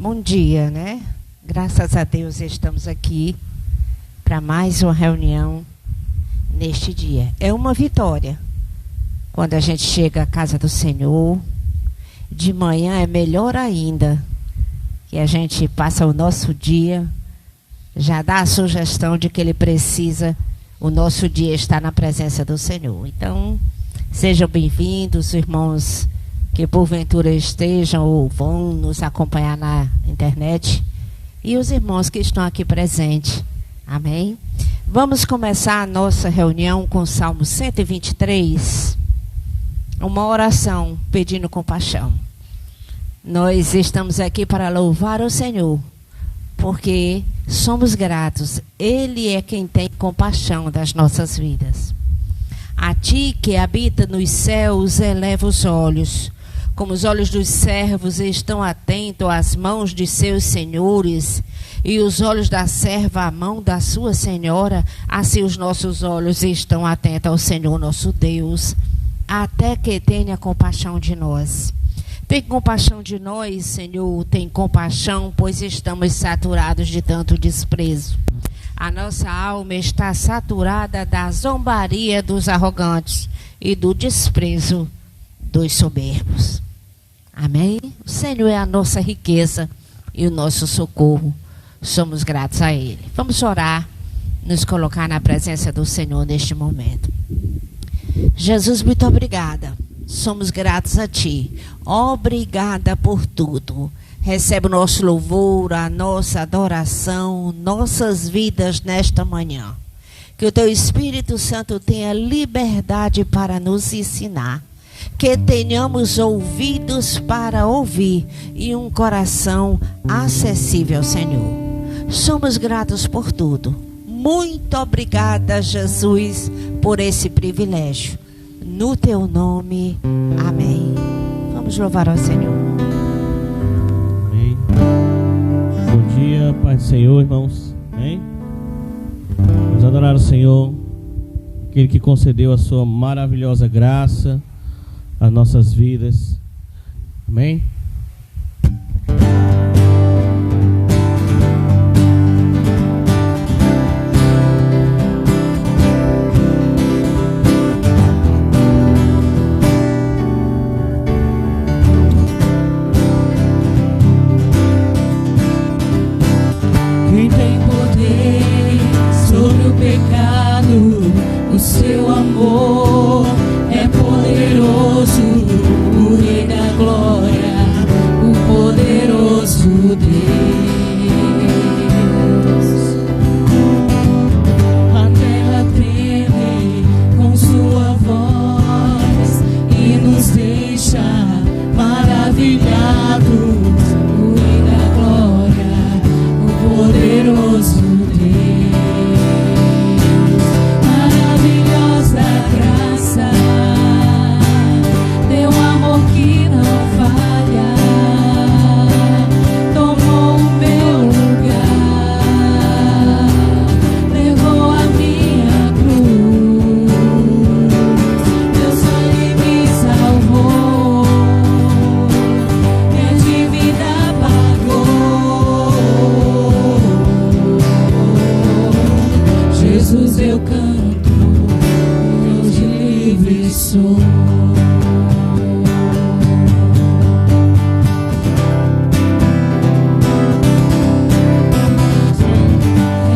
Bom dia, né? Graças a Deus estamos aqui para mais uma reunião neste dia. É uma vitória quando a gente chega à casa do Senhor. De manhã é melhor ainda, que a gente passa o nosso dia, já dá a sugestão de que Ele precisa, o nosso dia estar na presença do Senhor. Então, sejam bem-vindos, irmãos que porventura estejam ou vão nos acompanhar na internet, e os irmãos que estão aqui presentes. Amém? Vamos começar a nossa reunião com o Salmo 123, uma oração pedindo compaixão. Nós estamos aqui para louvar o Senhor, porque somos gratos. Ele é quem tem compaixão das nossas vidas. A ti que habita nos céus, eleva os olhos, como os olhos dos servos estão atentos às mãos de seus senhores, e os olhos da serva à mão da sua senhora, assim os nossos olhos estão atentos ao Senhor nosso Deus, até que tenha compaixão de nós. Tem compaixão de nós, Senhor, tem compaixão, pois estamos saturados de tanto desprezo. A nossa alma está saturada da zombaria dos arrogantes e do desprezo dos soberbos. Amém? O Senhor é a nossa riqueza e o nosso socorro. Somos gratos a Ele. Vamos orar, nos colocar na presença do Senhor neste momento. Jesus, muito obrigada. Somos gratos a Ti. Obrigada por tudo. Recebe o nosso louvor, a nossa adoração, nossas vidas nesta manhã. Que o Teu Espírito Santo tenha liberdade para nos ensinar. Que tenhamos ouvidos para ouvir e um coração acessível ao Senhor. Somos gratos por tudo. Muito obrigada, Jesus, por esse privilégio. No Teu nome, amém. Vamos louvar ao Senhor. Amém. Bom dia, Pai do Senhor, irmãos. Amém. Vamos adorar o Senhor, aquele que concedeu a sua maravilhosa graça às nossas vidas. Amém. Quem tem poder sobre o pecado, o seu amor é poderoso, o Rei da Glória, o poderoso Deus. A terra treme com sua voz e nos deixa maravilhados, o Rei da Glória, o poderoso Deus. Maravilhosa graça, teu amor que não falha, tomou o meu lugar, levou a minha cruz, teu sangue me salvou, minha dívida pagou. Jesus, eu canto, hoje livre sou.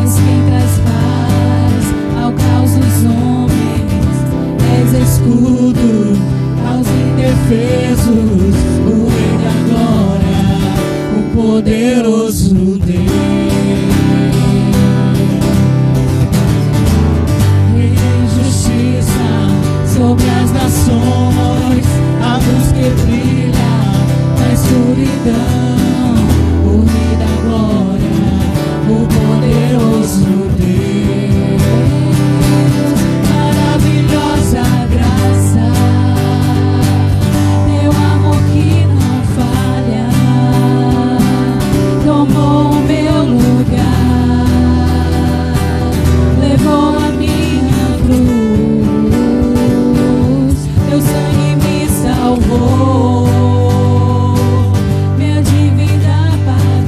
És quem traz paz ao caos dos homens, és escudo aos indefesos, o Rei da Glória, o poderoso Deus. Rei de justiça sobre as nações, a luz que brilha na escuridão, o Rei da Glória, o poderoso Deus. Maravilhosa graça, teu amor que não falha, tomou o meu lugar, levou a minha cruz, teu sangue me salvou, minha dívida pagou.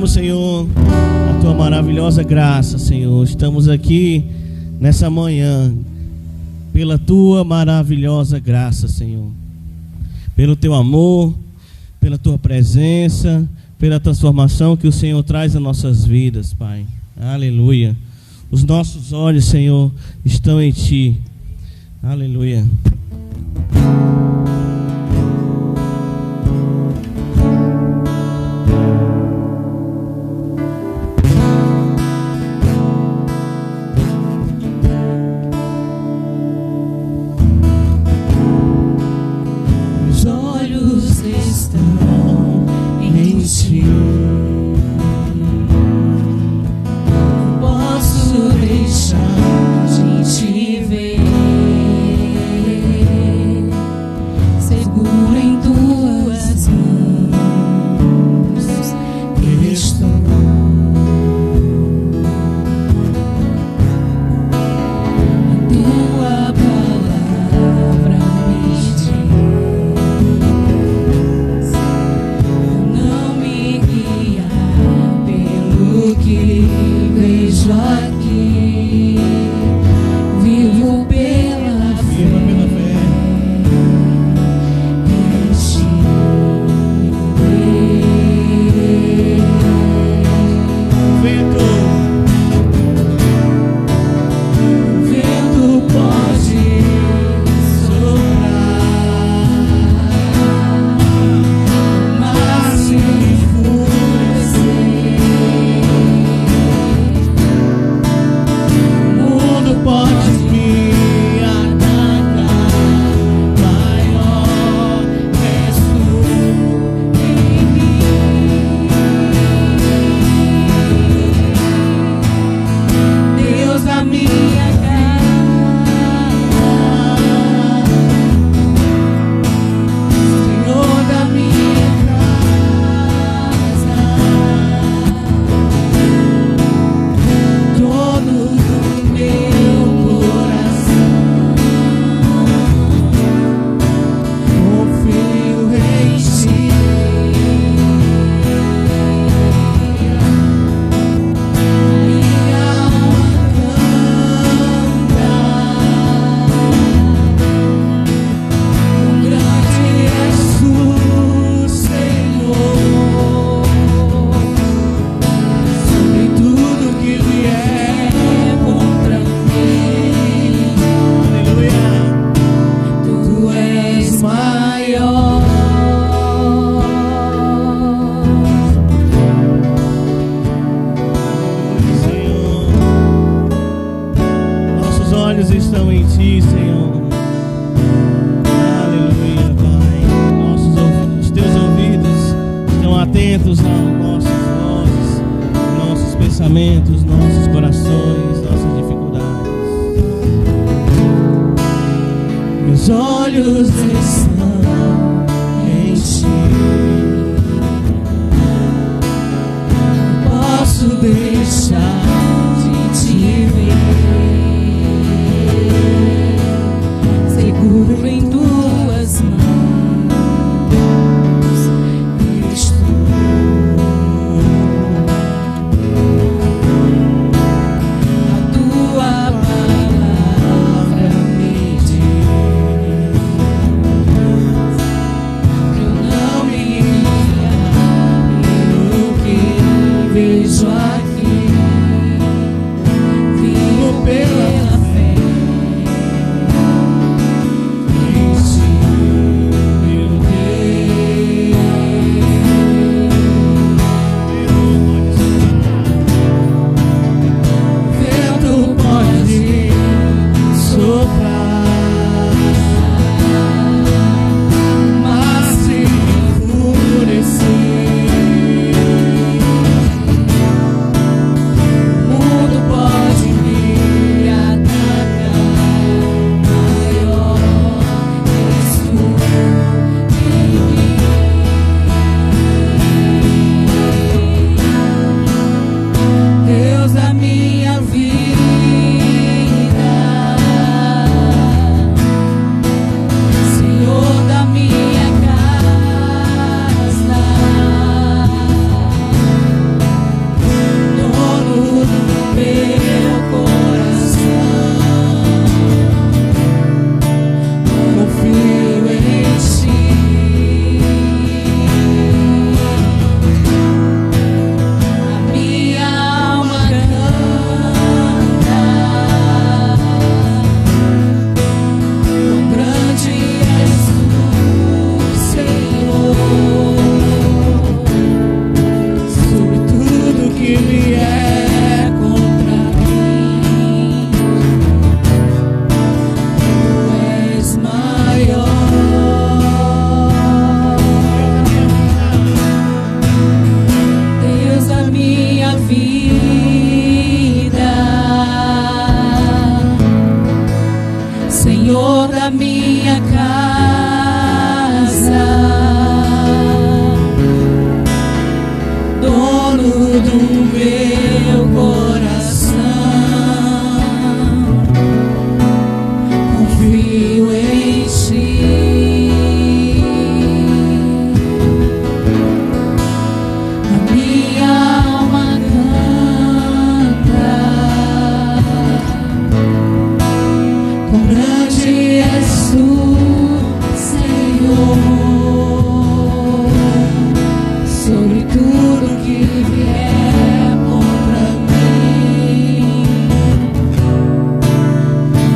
Rogamos, Senhor, a tua maravilhosa graça, Senhor. Estamos aqui nessa manhã pela tua maravilhosa graça, Senhor. Pelo teu amor, pela tua presença, pela transformação que o Senhor traz às nossas vidas, Pai. Aleluia. Os nossos olhos, Senhor, estão em ti. Aleluia. Nossos corações, nossas dificuldades. Meus olhos estão em ti. Posso deixar de te ver, seguro em tuas mãos. todo o meu coração. Confio em ti. A minha alma canta. Quão grande és tu, Senhor. Sobre tudo que vier contra mim,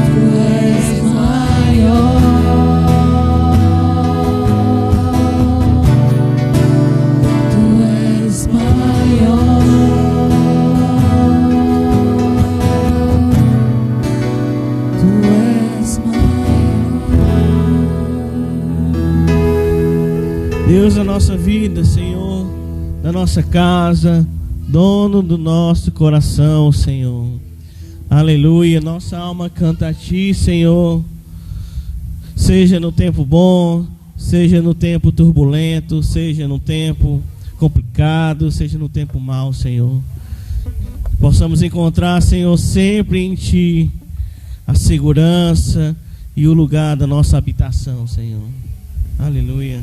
tu és maior, tu és maior, tu és maior. Deus da nossa vida, Senhor, da nossa casa, dono do nosso coração, Senhor. Aleluia, nossa alma canta a ti, Senhor. Seja no tempo bom, seja no tempo turbulento, seja no tempo complicado, seja no tempo mau, Senhor. Possamos encontrar, Senhor, sempre em ti a segurança e o lugar da nossa habitação, Senhor. Aleluia.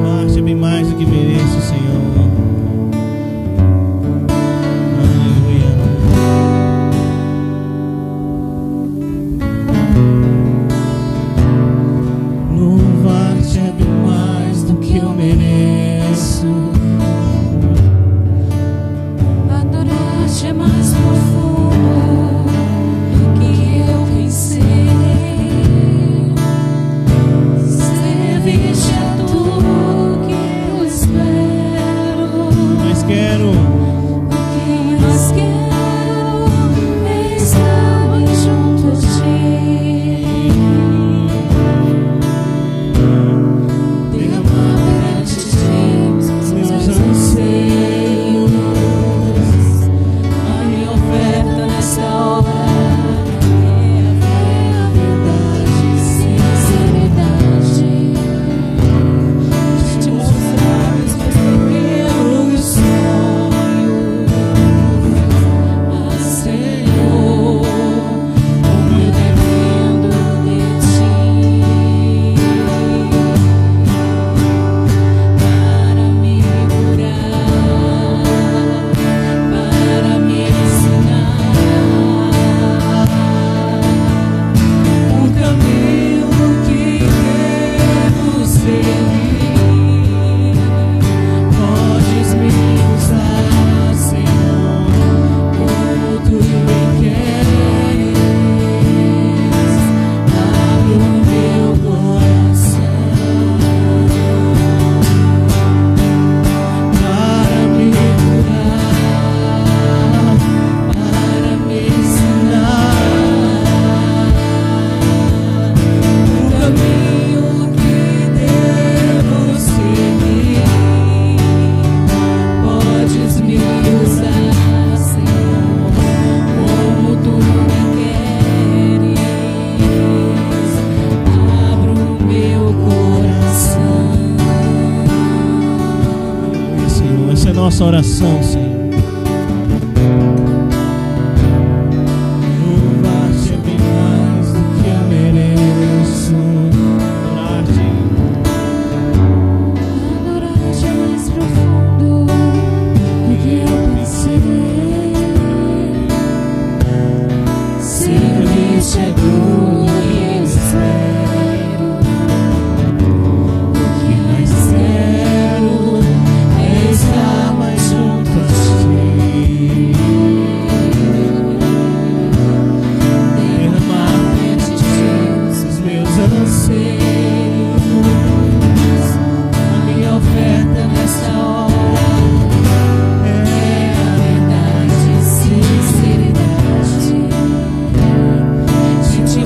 Marcha bem mais do que mereço, Senhor. Aleluia. Louvar-te é bem mais do que eu mereço. Adorar-te é mais profundo do que eu pensei. Servir-te é tudo que eu espero. Mas quero O que mais quero é estar bem junto a ti. Derramar perante ti os meus anseios. A minha oferta nessa hora é a verdade e sinceridade. De te mostrar os meus primeiros sonhos. Ah, Senhor, como eu dependo de ti para me curar, para me ensinar o caminho que devo seguir. Podes me usar, Senhor, como tu bem queres. Abre o meu coração para me curar, para me ensinar o caminho que devo seguir. Podes me usar, Senhor, como tu me queres. Abra o meu coração. Senhor, essa é a nossa oração, Senhor. Louvar-te é bem mais do que eu mereço. Adorar-te Adorar-te é mais profundo do que eu pensei. Servir-te é tudo que eu espero. O que mais quero é estar mais junto a ti. Derramar perante ti os meus anseios. A minha oferta nessa hora é a verdade e sinceridade. De te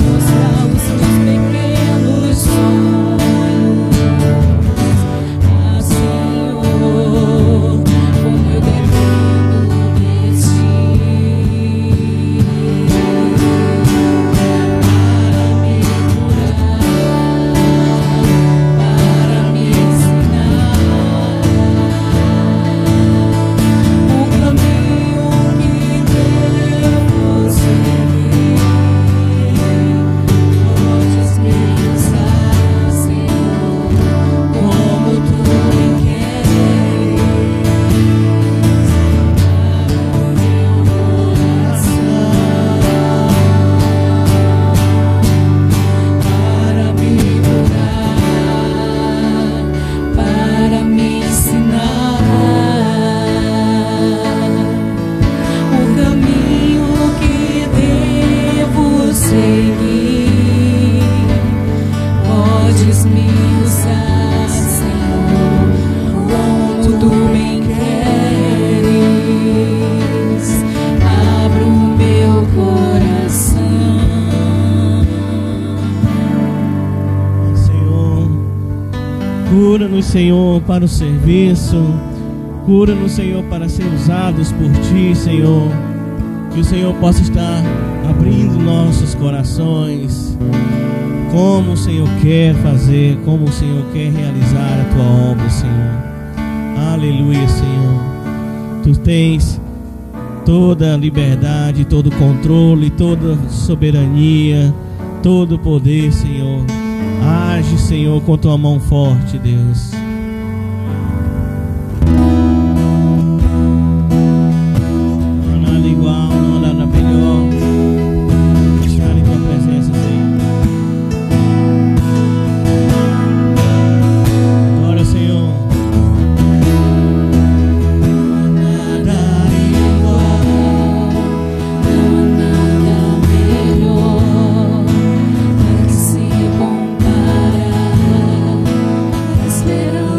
Cura-nos, Senhor, para o serviço. Cura-nos, Senhor, para ser usados por Ti, Senhor. Que o Senhor possa estar abrindo nossos corações, como o Senhor quer fazer, como o Senhor quer realizar a Tua obra, Senhor. Aleluia, Senhor. Tu tens toda a liberdade, todo o controle, toda a soberania, todo o poder, Senhor. Age, Senhor, com Tua mão forte, Deus. Esperança.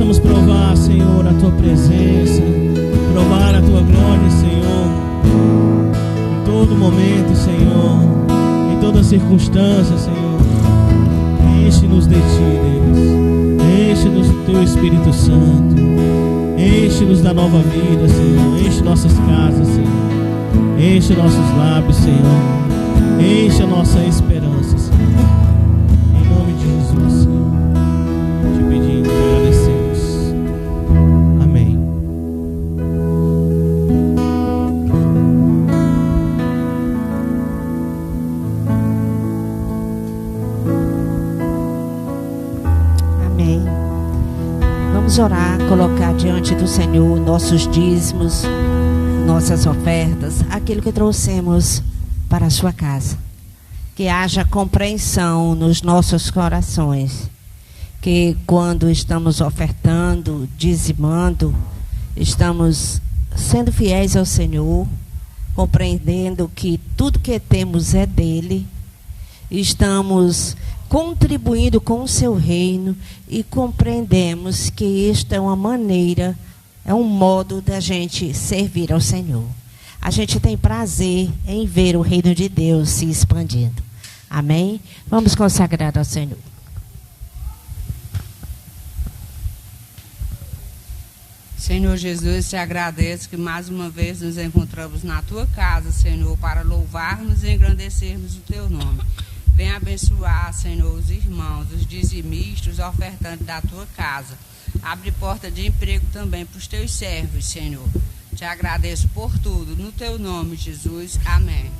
possamos provar, Senhor, a Tua presença, provar a Tua glória, Senhor, em todo momento, Senhor, em toda circunstância, Senhor. Enche-nos de Ti, Deus. Enche-nos do Teu Espírito Santo. Enche-nos da nova vida, Senhor. Enche nossas casas, Senhor. Enche nossos lábios, Senhor. Enche a nossa esperança, Senhor. Em nome de Jesus, Senhor. Te pedimos e agradecemos. Amém. Amém. Vamos orar, colocar diante do Senhor nossos dízimos, nossas ofertas, aquilo que trouxemos para a sua casa. Que haja compreensão nos nossos corações. Que quando estamos ofertando, dizimando, estamos sendo fiéis ao Senhor, compreendendo que tudo que temos é dele. Estamos contribuindo com o seu reino e compreendemos que esta é uma maneira, é um modo da gente servir ao Senhor. A gente tem prazer em ver o reino de Deus se expandindo. Amém? Vamos consagrar ao Senhor. Senhor Jesus, te agradeço que mais uma vez nos encontramos na tua casa, Senhor, para louvarmos e engrandecermos o teu nome. Venha abençoar, Senhor, os irmãos, os dizimistas, os ofertantes da tua casa. Abre porta de emprego também para os teus servos, Senhor. Te agradeço por tudo. No teu nome, Jesus. Amém.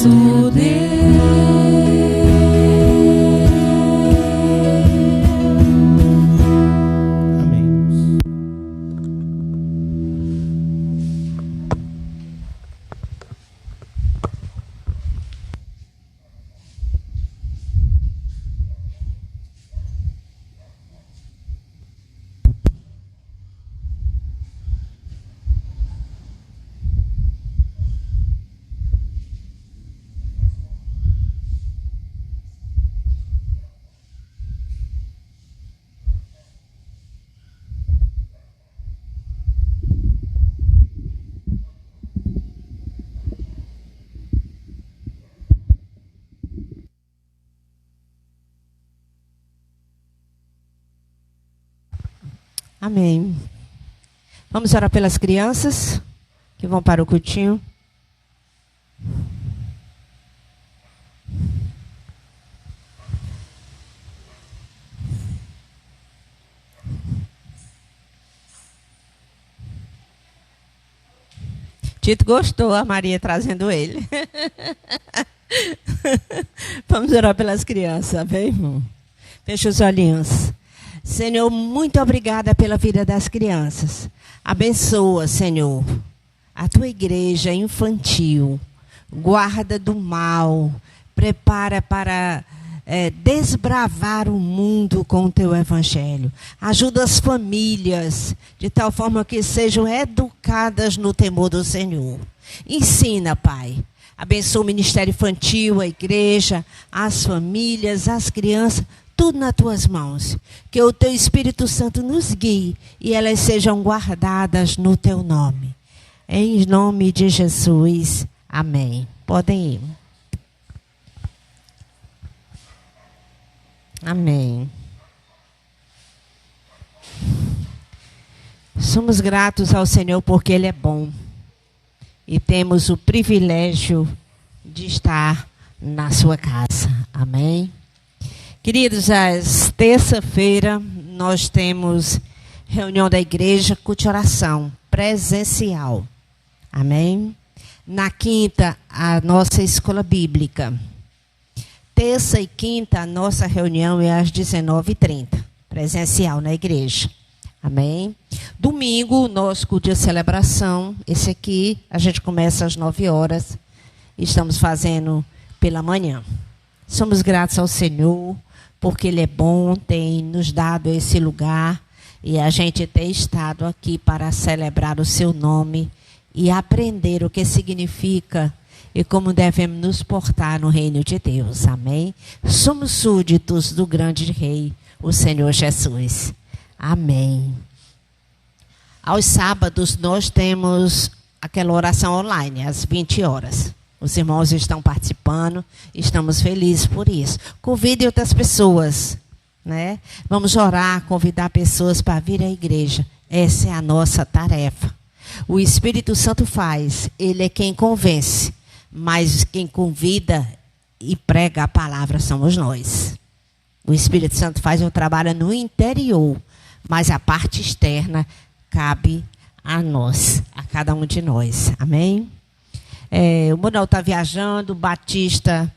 nosso Deus. Amém. Amém. Vamos orar pelas crianças que vão para o cultinho. Tito gostou, a Maria trazendo ele. Vamos orar pelas crianças, amém, irmão? Fecha os olhinhos. Senhor, muito obrigada pela vida das crianças. Abençoa, Senhor, a tua igreja infantil. Guarda do mal. Prepara para desbravar o mundo com o teu evangelho. Ajuda as famílias, de tal forma que sejam educadas no temor do Senhor. Ensina, Pai. Abençoa o ministério infantil, a igreja, as famílias, as crianças. Tudo nas tuas mãos, que o teu Espírito Santo nos guie e elas sejam guardadas no teu nome. Em nome de Jesus, amém. Podem ir. Amém. Somos gratos ao Senhor porque Ele é bom e temos o privilégio de estar na sua casa. Amém. Queridos, às terça-feira nós temos reunião da igreja, culto de oração presencial. Amém? Na quinta, a nossa escola bíblica. Terça e quinta, a nossa reunião é às 19h30, presencial na igreja. Amém? Domingo, nosso culto de celebração, esse aqui, a gente começa às 9 horas. Estamos fazendo pela manhã. Somos gratos ao Senhor, porque Ele é bom, tem nos dado esse lugar e a gente tem estado aqui para celebrar o seu nome e aprender o que significa e como devemos nos portar no reino de Deus. Amém? Somos súditos do grande Rei, o Senhor Jesus. Amém. Aos sábados nós temos aquela oração online, às 20 horas. Os irmãos estão participando, estamos felizes por isso. Convide outras pessoas, né? Vamos orar, convidar pessoas para vir à igreja. Essa é a nossa tarefa. O Espírito Santo faz, Ele é quem convence, mas quem convida e prega a palavra somos nós. O Espírito Santo faz o trabalho no interior, mas a parte externa cabe a nós, a cada um de nós. Amém? O Manuel está viajando, o Batista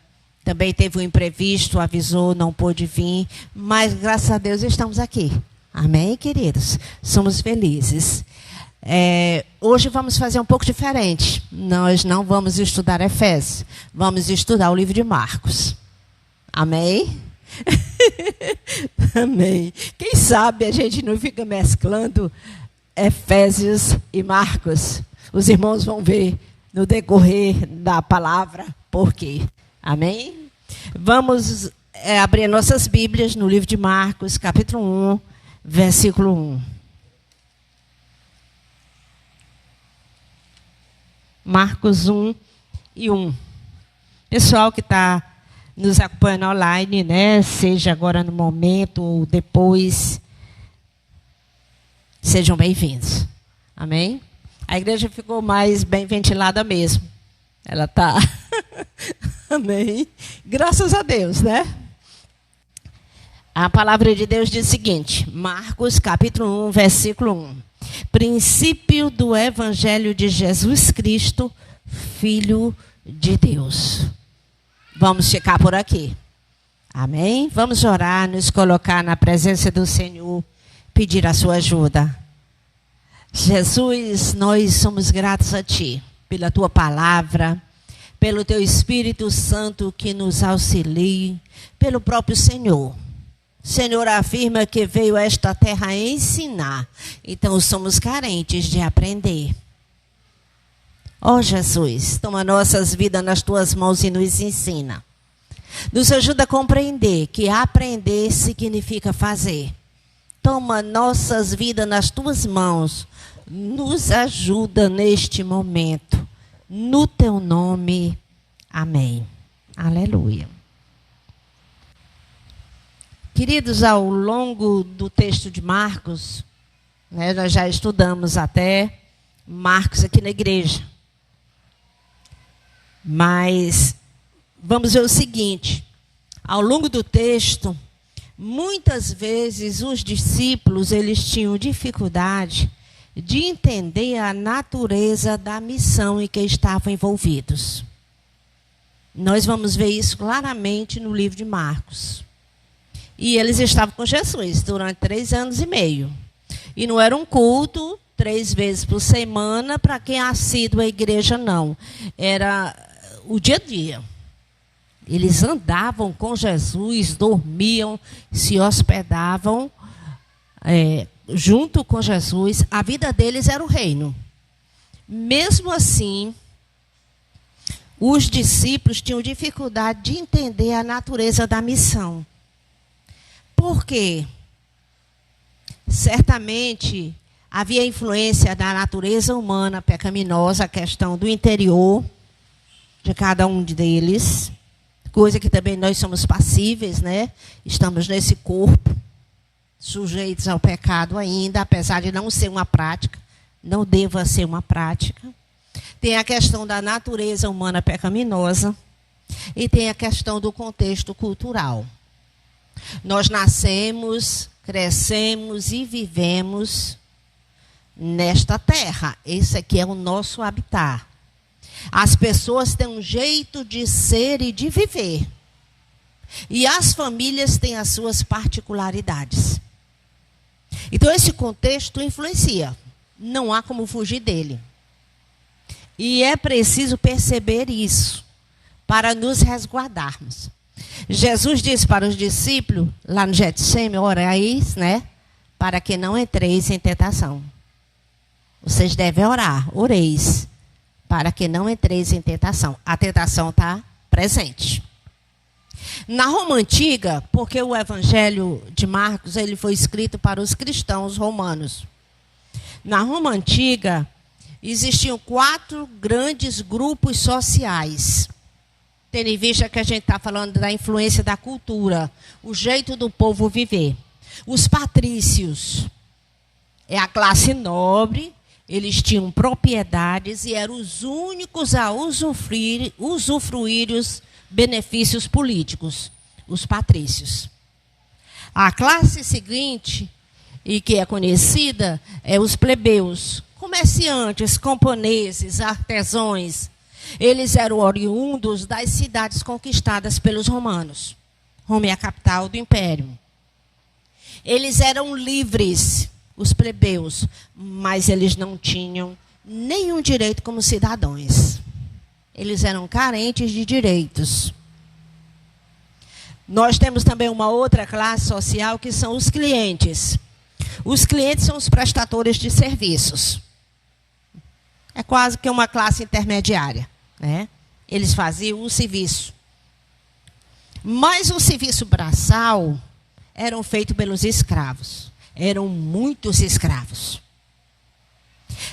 também teve um imprevisto, avisou, não pôde vir, mas graças a Deus estamos aqui. Amém, queridos? Somos felizes. Hoje vamos fazer um pouco diferente. Nós não vamos estudar Efésios, vamos estudar o livro de Marcos. Amém? Amém. Quem sabe a gente não fica mesclando Efésios e Marcos. Os irmãos vão ver no decorrer da palavra por quê. Amém? Vamos abrir nossas Bíblias no livro de Marcos, capítulo 1, versículo 1. Marcos 1 e 1. Pessoal que está nos acompanhando online, né? Seja agora no momento ou depois, sejam bem-vindos. Amém? A igreja ficou mais bem ventilada mesmo. Ela está. Amém? Graças a Deus, né? A palavra de Deus diz o seguinte, Marcos capítulo 1, versículo 1. Princípio do Evangelho de Jesus Cristo, Filho de Deus. vamos ficar por aqui. Amém? Vamos orar, nos colocar na presença do Senhor, pedir a sua ajuda. Jesus, nós somos gratos a Ti, pela Tua palavra, pelo Teu Espírito Santo que nos auxilie, pelo próprio Senhor. O Senhor afirma que veio a esta terra ensinar, então somos carentes de aprender. Ó Jesus, toma nossas vidas nas Tuas mãos e nos ensina. Nos ajuda a compreender que aprender significa fazer. Toma nossas vidas nas Tuas mãos. Nos ajuda neste momento. No Teu nome. Amém. Aleluia. Queridos, ao longo do texto de Marcos, nós já estudamos até Marcos aqui na igreja. Mas vamos ver o seguinte, ao longo do texto, muitas vezes os discípulos eles tinham dificuldade de entender a natureza da missão em que estavam envolvidos. Nós vamos ver isso claramente no livro de Marcos. E eles estavam com Jesus durante 3 anos e meio. E não era um culto 3 vezes por semana para quem é assíduo à igreja, não. Era o dia a dia. Eles andavam com Jesus, dormiam, se hospedavam junto com Jesus. A vida deles era o reino. Mesmo assim, os discípulos tinham dificuldade de entender a natureza da missão. Por quê? Certamente havia influência da natureza humana pecaminosa, a questão do interior de cada um deles, coisa que também nós somos passíveis, né? Estamos nesse corpo, sujeitos ao pecado ainda, apesar de não ser uma prática, não deva ser uma prática. Tem a questão da natureza humana pecaminosa e tem a questão do contexto cultural. Nós nascemos, crescemos e vivemos nesta terra. Esse aqui é o nosso habitat. As pessoas têm um jeito de ser e de viver. E as famílias têm as suas particularidades. Então, esse contexto influencia. Não há como fugir dele. E é preciso perceber isso para nos resguardarmos. Jesus disse para os discípulos, lá no Getsêmani, orais, né? Para que não entreis em tentação. Vocês devem orar, oreis, para que não entreis em tentação. A tentação está presente. Na Roma Antiga, porque o Evangelho de Marcos ele foi escrito para os cristãos romanos. Na Roma Antiga, existiam 4 grandes grupos sociais. Tendo em vista que a gente está falando da influência da cultura, o jeito do povo viver. Os patrícios é a classe nobre, eles tinham propriedades e eram os únicos a usufruir os benefícios políticos, os patrícios. A classe seguinte, e que é conhecida, é os plebeus, comerciantes, camponeses, artesãos. Eles eram oriundos das cidades conquistadas pelos romanos. Roma é a capital do império. Eles eram livres, os plebeus, mas eles não tinham nenhum direito como cidadãos. Eles eram carentes de direitos. Nós temos também uma outra classe social que são os clientes. Os clientes são os prestadores de serviços. É quase que uma classe intermediária, né? Eles faziam o serviço. Mas o serviço braçal eram feitos pelos escravos. Eram muitos escravos.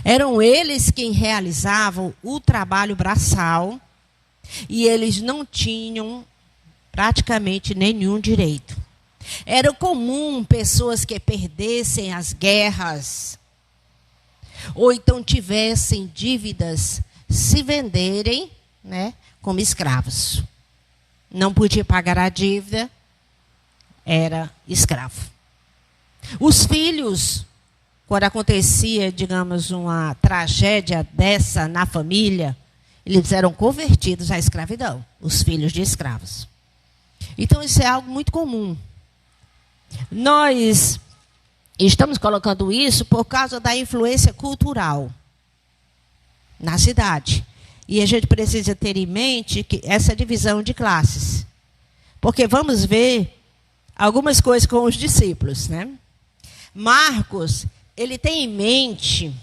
Eram eles quem realizavam o trabalho braçal e eles não tinham praticamente nenhum direito. Era comum pessoas que perdessem as guerras ou então tivessem dívidas se venderem, né, como escravos. Não podia pagar a dívida, era escravo. Os filhos, quando acontecia, digamos, uma tragédia dessa na família, Eles eram convertidos à escravidão, os filhos de escravos. Então, isso é algo muito comum. Nós estamos colocando isso por causa da influência cultural na cidade. E a gente precisa ter em mente que essa divisão de classes. Porque vamos ver algumas coisas com os discípulos, né? Marcos, ele tem em mente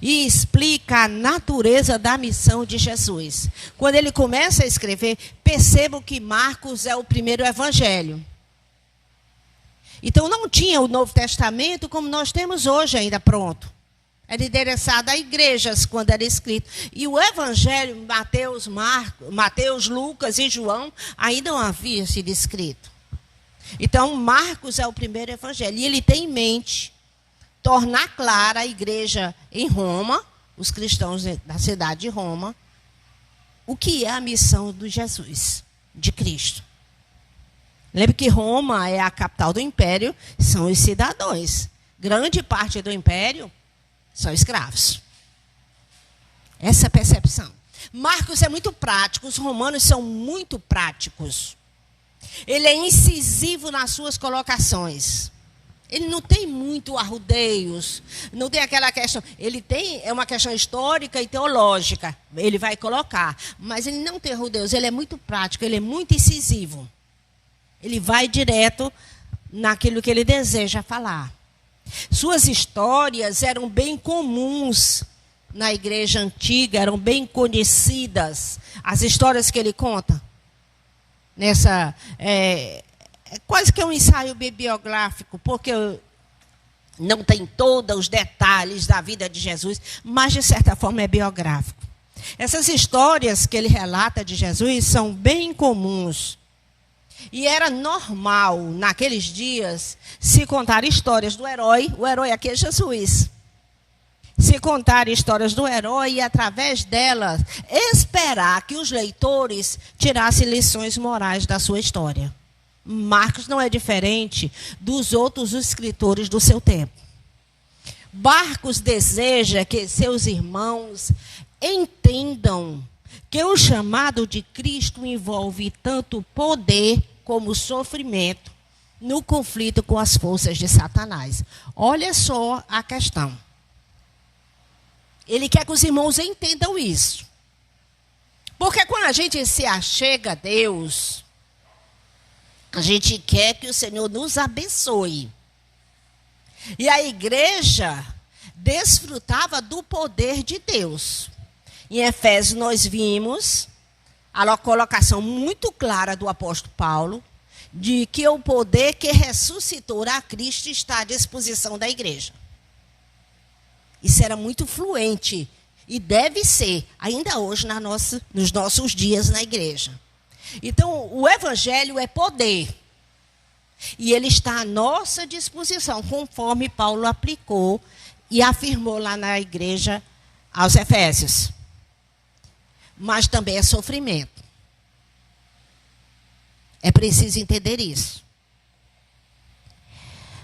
e explica a natureza da missão de Jesus. Quando ele começa a escrever, percebam que Marcos é o primeiro evangelho. Então não tinha o Novo Testamento como nós temos hoje ainda pronto. Era endereçado a igrejas quando era escrito. E o evangelho, Mateus, Lucas e João, ainda não havia sido escrito. Então Marcos é o primeiro evangelho. E ele tem em mente tornar clara a igreja em Roma, os cristãos da cidade de Roma, o que é a missão de Jesus, de Cristo. Lembre que Roma é a capital do império, são os cidadãos. Grande parte do império são escravos. Essa é a percepção. Marcos é muito prático, os romanos são muito práticos. Ele é incisivo nas suas colocações. Ele não tem muito arrudeios, não tem aquela questão. É uma questão histórica e teológica. Ele vai colocar, mas ele não tem arrudeios. Ele é muito prático, ele é muito incisivo. Ele vai direto naquilo que ele deseja falar. Suas histórias eram bem comuns na igreja antiga, eram bem conhecidas. As histórias que ele conta quase que é um ensaio bibliográfico, porque não tem todos os detalhes da vida de Jesus, mas, de certa forma, é biográfico. Essas histórias que ele relata de Jesus são bem comuns. E era normal, naqueles dias, se contar histórias do herói. O herói aqui é Jesus. Se contar histórias do herói e, através delas, esperar que os leitores tirassem lições morais da sua história. Marcos não é diferente dos outros escritores do seu tempo. Marcos deseja que seus irmãos entendam que o chamado de Cristo envolve tanto poder como sofrimento no conflito com as forças de Satanás. Olha só a questão. Ele quer que os irmãos entendam isso. Porque quando a gente se achega a Deus, a gente quer que o Senhor nos abençoe. E a igreja desfrutava do poder de Deus. Em Efésios nós vimos a colocação muito clara do apóstolo Paulo de que o poder que ressuscitou a Cristo está à disposição da igreja. Isso era muito fluente e deve ser ainda hoje nos nossos dias na igreja. Então, o evangelho é poder. E ele está à nossa disposição, conforme Paulo aplicou e afirmou lá na igreja aos Efésios. Mas também é sofrimento. É preciso entender isso.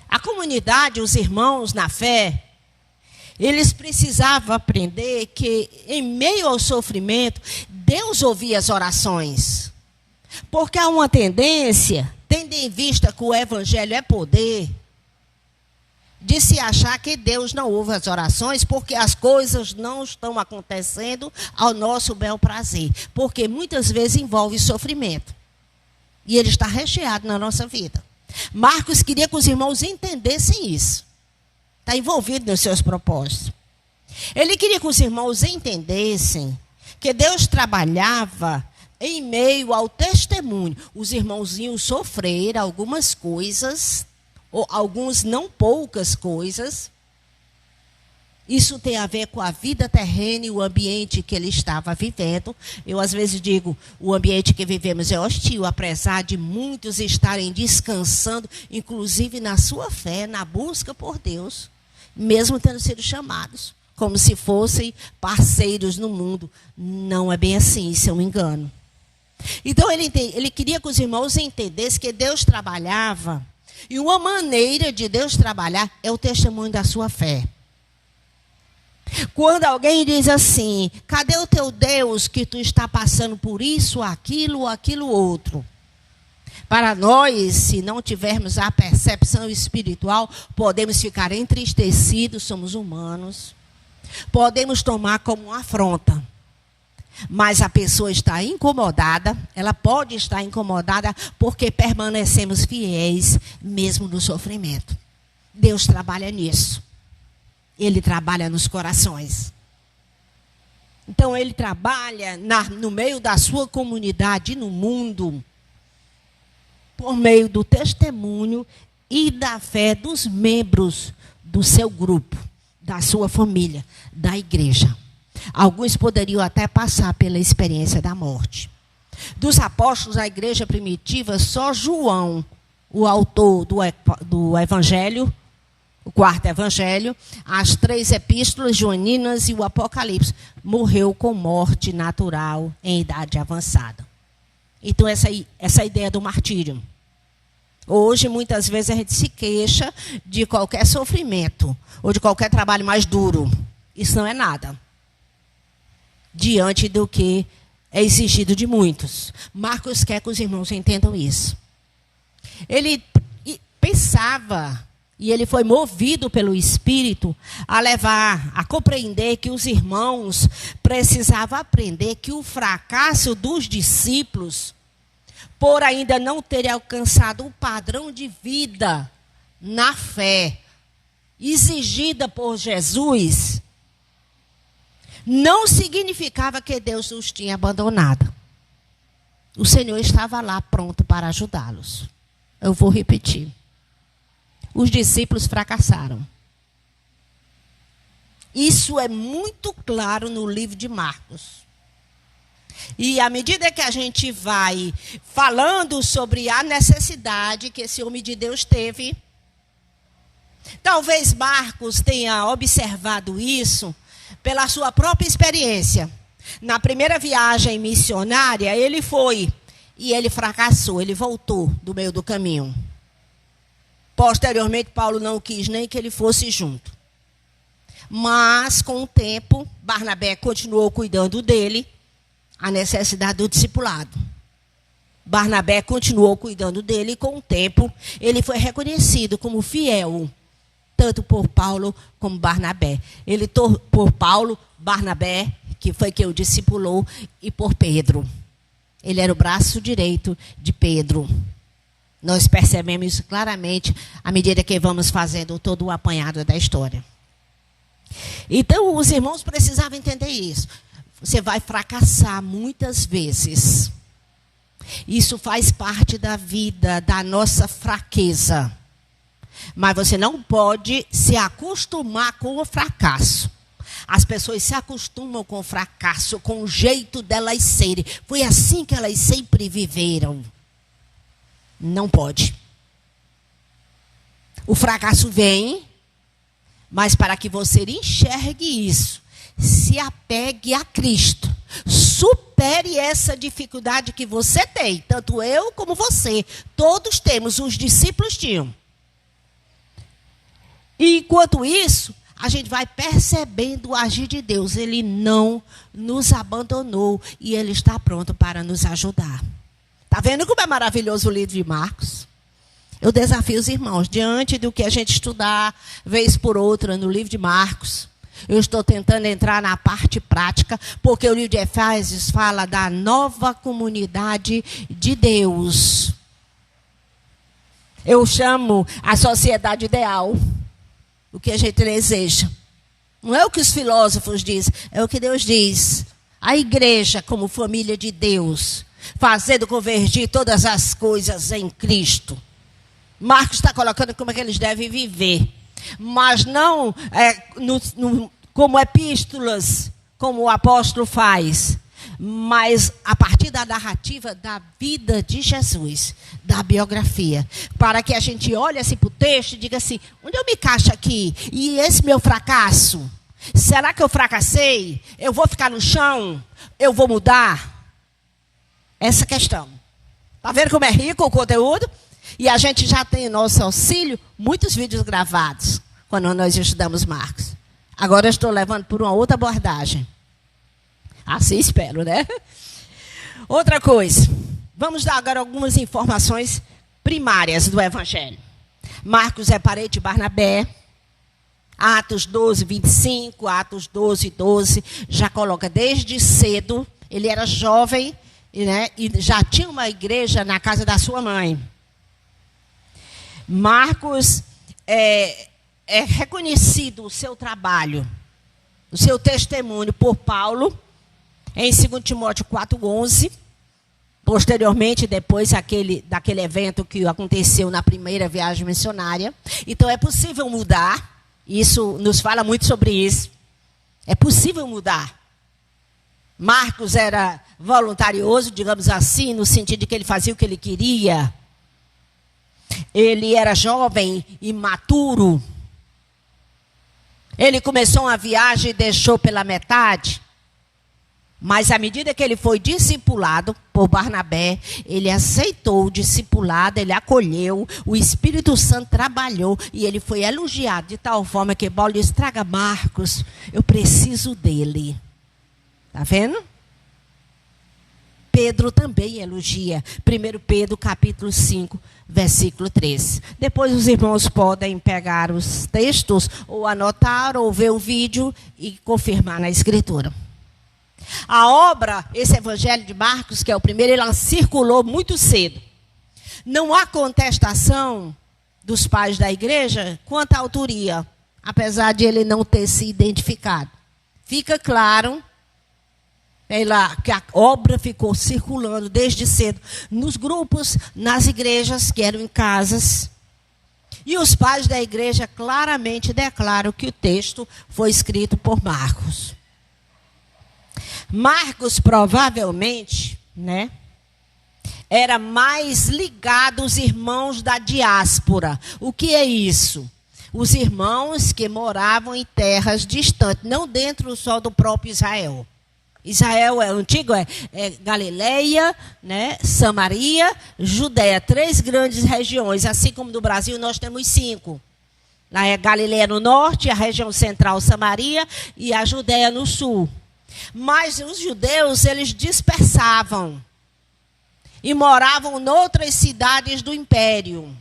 A comunidade, os irmãos na fé, eles precisavam aprender que, em meio ao sofrimento, Deus ouvia as orações. Porque há uma tendência, tendo em vista que o evangelho é poder, de se achar que Deus não ouve as orações porque as coisas não estão acontecendo ao nosso bel prazer. Porque muitas vezes envolve sofrimento. E ele está recheado na nossa vida. Marcos queria que os irmãos entendessem isso. Está envolvido nos seus propósitos. Ele queria que os irmãos entendessem que Deus trabalhava em meio ao testemunho. Os irmãos iam sofrer algumas coisas, ou alguns não poucas coisas. Isso tem a ver com a vida terrena e o ambiente que ele estava vivendo. Eu, às vezes, digo, o ambiente que vivemos é hostil, apesar de muitos estarem descansando, inclusive na sua fé, na busca por Deus, mesmo tendo sido chamados, como se fossem parceiros no mundo. Não é bem assim, isso é um engano. Então, ele queria que os irmãos entendessem que Deus trabalhava, e uma maneira de Deus trabalhar é o testemunho da sua fé. Quando alguém diz assim, cadê o teu Deus que tu está passando por isso, aquilo, aquilo outro? Para nós, se não tivermos a percepção espiritual, podemos ficar entristecidos, somos humanos. Podemos tomar como uma afronta. Mas a pessoa está incomodada, ela pode estar incomodada porque permanecemos fiéis mesmo no sofrimento. Deus trabalha nisso. Ele trabalha nos corações. Então, ele trabalha no meio da sua comunidade, no mundo, por meio do testemunho e da fé dos membros do seu grupo, da sua família, da igreja. Alguns poderiam até passar pela experiência da morte. Dos apóstolos da igreja primitiva, só João, o autor do evangelho, o quarto evangelho, as 3 epístolas joaninas e o Apocalipse, morreu com morte natural em idade avançada. Então, essa ideia do martírio. Hoje, muitas vezes, a gente se queixa de qualquer sofrimento ou de qualquer trabalho mais duro. Isso não é nada diante do que é exigido de muitos. Marcos quer que os irmãos entendam isso. Ele pensava, e ele foi movido pelo Espírito a compreender que os irmãos precisavam aprender que o fracasso dos discípulos, por ainda não terem alcançado o padrão de vida na fé exigida por Jesus, não significava que Deus os tinha abandonado. O Senhor estava lá pronto para ajudá-los. Eu vou repetir. Os discípulos fracassaram. Isso é muito claro no livro de Marcos. E à medida que a gente vai falando sobre a necessidade que esse homem de Deus teve, talvez Marcos tenha observado isso pela sua própria experiência. Na primeira viagem missionária, ele foi e ele fracassou, ele voltou do meio do caminho. Posteriormente, Paulo não quis nem que ele fosse junto. Mas, com o tempo, Barnabé continuou cuidando dele, a necessidade do discipulado. Barnabé continuou cuidando dele e, com o tempo, ele foi reconhecido como fiel, tanto por Paulo como Barnabé. Por Paulo, Barnabé, que foi quem o discipulou, e por Pedro. Ele era o braço direito de Pedro. Nós percebemos isso claramente à medida que vamos fazendo todo o apanhado da história. Então, os irmãos precisavam entender isso. Você vai fracassar muitas vezes. Isso faz parte da vida, da nossa fraqueza. Mas você não pode se acostumar com o fracasso. As pessoas se acostumam com o fracasso, com o jeito delas serem. Foi assim que elas sempre viveram. Não pode. O fracasso vem, mas para que você enxergue isso, se apegue a Cristo. Supere essa dificuldade que você tem. Tanto eu como você. Todos temos, os discípulos tinham. E enquanto isso, a gente vai percebendo o agir de Deus. Ele não nos abandonou e Ele está pronto para nos ajudar. Está vendo como é maravilhoso o livro de Marcos? Eu desafio os irmãos, diante do que a gente estudar, vez por outra, no livro de Marcos, eu estou tentando entrar na parte prática, porque o livro de Efésios fala da nova comunidade de Deus. Eu chamo a sociedade ideal. O que a gente deseja. Não é o que os filósofos dizem, é o que Deus diz. A igreja como família de Deus, fazendo convergir todas as coisas em Cristo. Marcos está colocando como é que eles devem viver. Mas não como epístolas, como o apóstolo faz. Mas a partir da narrativa da vida de Jesus, da biografia, para que a gente olhe assim para o texto e diga assim, onde eu me encaixo aqui? E esse meu fracasso? Será que eu fracassei? Eu vou ficar no chão? Eu vou mudar? Essa questão. Está vendo como é rico o conteúdo? E a gente já tem em nosso auxílio muitos vídeos gravados, quando nós estudamos Marcos. Agora eu estou levando por uma outra abordagem. Assim espero, né? Outra coisa. Vamos dar agora algumas informações primárias do Evangelho. Marcos é parente de Barnabé. Atos 12, 25, Atos 12, 12. Já coloca desde cedo. Ele era jovem, né, e já tinha uma igreja na casa da sua mãe. Marcos é reconhecido o seu trabalho, o seu testemunho por Paulo, em 2 Timóteo 4:11. Posteriormente, depois daquele evento que aconteceu na primeira viagem missionária. Então, é possível mudar. Isso nos fala muito sobre isso. É possível mudar. Marcos era voluntarioso, digamos assim, no sentido de que ele fazia o que ele queria. Ele era jovem, imaturo. Ele começou uma viagem e deixou pela metade. Mas à medida que ele foi discipulado por Barnabé, ele aceitou o discipulado, ele acolheu, o Espírito Santo trabalhou e ele foi elogiado de tal forma que Paulo disse: traga Marcos, eu preciso dele. Está vendo? Pedro também elogia. 1 Pedro capítulo 5, versículo 13. Depois os irmãos podem pegar os textos, ou anotar, ou ver o vídeo e confirmar na escritura. A obra, esse Evangelho de Marcos, que é o primeiro, ele circulou muito cedo. Não há contestação dos pais da igreja quanto à autoria, apesar de ele não ter se identificado. Fica claro que a obra ficou circulando desde cedo nos grupos, nas igrejas, que eram em casas. E os pais da igreja claramente declaram que o texto foi escrito por Marcos. Marcos provavelmente, né, era mais ligado aos irmãos da diáspora. O que é isso? Os irmãos que moravam em terras distantes, não dentro só do próprio Israel. Israel é antigo, é Galileia, né, Samaria, Judéia, 3 grandes regiões. Assim como no Brasil nós temos 5. Lá é Galileia no norte, a região central Samaria e a Judéia no sul. Mas os judeus, eles dispersavam e moravam em outras cidades do império.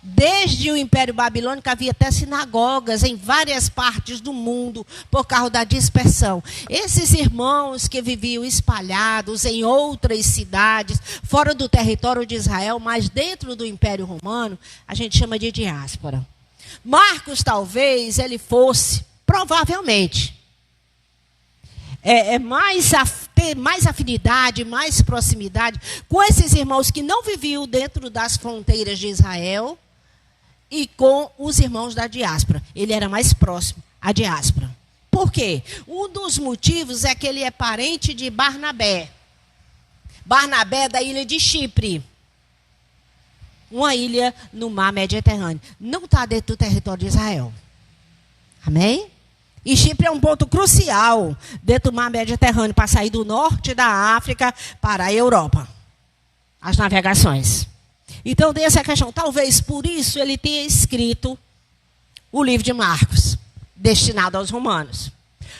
Desde o Império Babilônico havia até sinagogas em várias partes do mundo por causa da dispersão. Esses irmãos que viviam espalhados em outras cidades, fora do território de Israel, mas dentro do Império Romano, a gente chama de diáspora. Marcos, talvez, ele fosse, provavelmente, ter mais afinidade, mais proximidade com esses irmãos que não viviam dentro das fronteiras de Israel e com os irmãos da diáspora. Ele era mais próximo à diáspora. Por quê? Um dos motivos é que ele é parente de Barnabé. Barnabé é da ilha de Chipre. Uma ilha no mar Mediterrâneo. Não está dentro do território de Israel. Amém? E Chipre é um ponto crucial dentro do mar Mediterrâneo para sair do norte da África para a Europa. As navegações. Então tem essa questão. Talvez por isso ele tenha escrito o livro de Marcos, destinado aos romanos.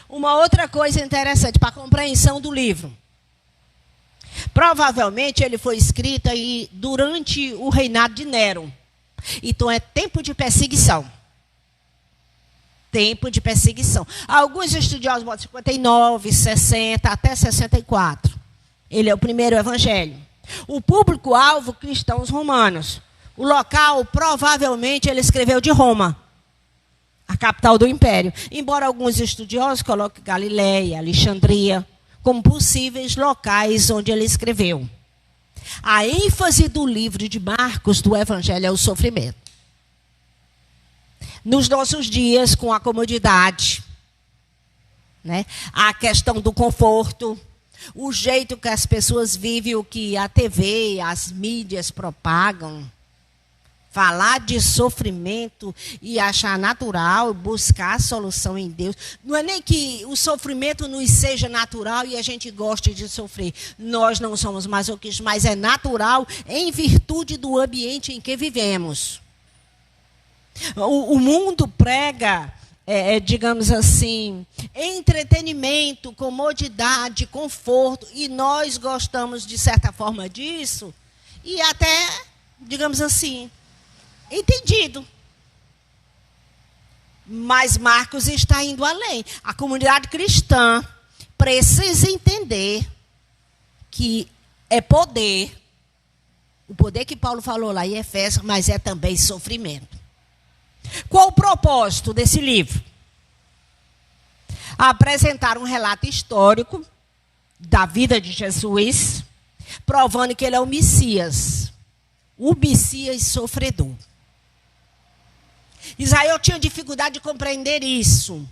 Uma outra coisa interessante para a compreensão do livro. Provavelmente ele foi escrito aí durante o reinado de Nero. Então é tempo de perseguição. Tempo de perseguição. Alguns estudiosos botam 59, 60, até 64. Ele é o primeiro evangelho. O público-alvo, cristãos romanos. O local, provavelmente, ele escreveu de Roma, a capital do império. Embora alguns estudiosos coloquem Galileia, Alexandria, como possíveis locais onde ele escreveu. A ênfase do livro de Marcos, do evangelho, é o sofrimento. Nos nossos dias, com a comodidade, né? A questão do conforto, o jeito que as pessoas vivem, o que a TV, as mídias propagam, falar de sofrimento e achar natural, buscar a solução em Deus. Não é nem que o sofrimento nos seja natural e a gente goste de sofrer. Nós não somos masoquistas, mas é natural em virtude do ambiente em que vivemos. O mundo prega digamos assim, entretenimento, comodidade, conforto, e nós gostamos, de certa forma, disso, e até, digamos assim, entendido. Mas Marcos está indo além. A comunidade cristã precisa entender que é poder, o poder que Paulo falou lá em Efésios, mas é também sofrimento. Qual o propósito desse livro? Apresentar um relato histórico da vida de Jesus, provando que ele é o Messias sofredor. Israel tinha dificuldade de compreender isso.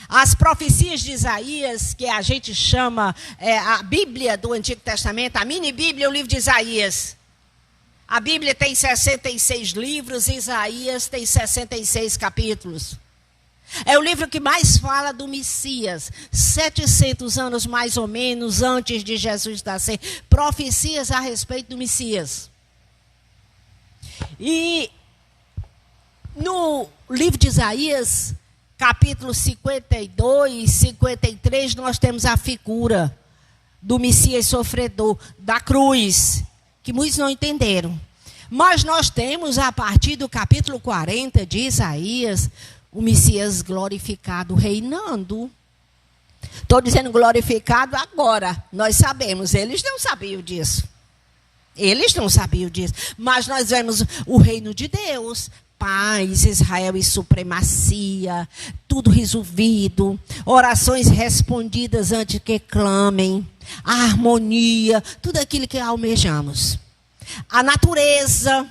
As profecias de Isaías, que a gente chama a Bíblia do Antigo Testamento, a mini-Bíblia, o livro de Isaías. A Bíblia tem 66 livros, Isaías tem 66 capítulos. É o livro que mais fala do Messias. 700 anos, mais ou menos, antes de Jesus nascer. Profecias a respeito do Messias. E no livro de Isaías, capítulo 52, 53, nós temos a figura do Messias sofredor, da cruz, que muitos não entenderam. Mas nós temos, a partir do capítulo 40 de Isaías, o Messias glorificado reinando. Estou dizendo glorificado agora. Nós sabemos, eles não sabiam disso. Eles não sabiam disso. Mas nós vemos o reino de Deus, paz, Israel e supremacia, tudo resolvido, orações respondidas antes que clamem, a harmonia, tudo aquilo que almejamos. A natureza,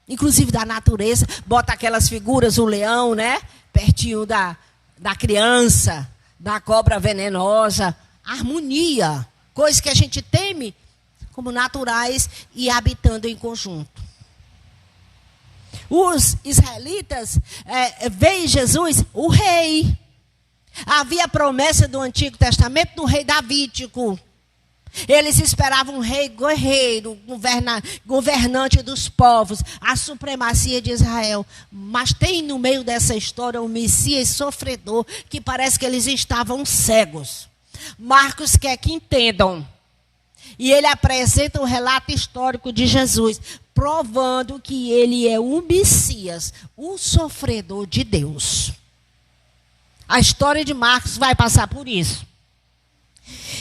inclusive da natureza, bota aquelas figuras, o leão, né? Pertinho da criança, da cobra venenosa, harmonia, coisas que a gente teme como naturais e habitando em conjunto. Os israelitas veem Jesus, o rei. Havia a promessa do Antigo Testamento do rei davídico. Eles esperavam um rei guerreiro, governante dos povos, a supremacia de Israel. Mas tem no meio dessa história um Messias sofredor, que parece que eles estavam cegos. Marcos quer que entendam. E ele apresenta o relato histórico de Jesus, provando que ele é o Messias, o sofredor de Deus. A história de Marcos vai passar por isso.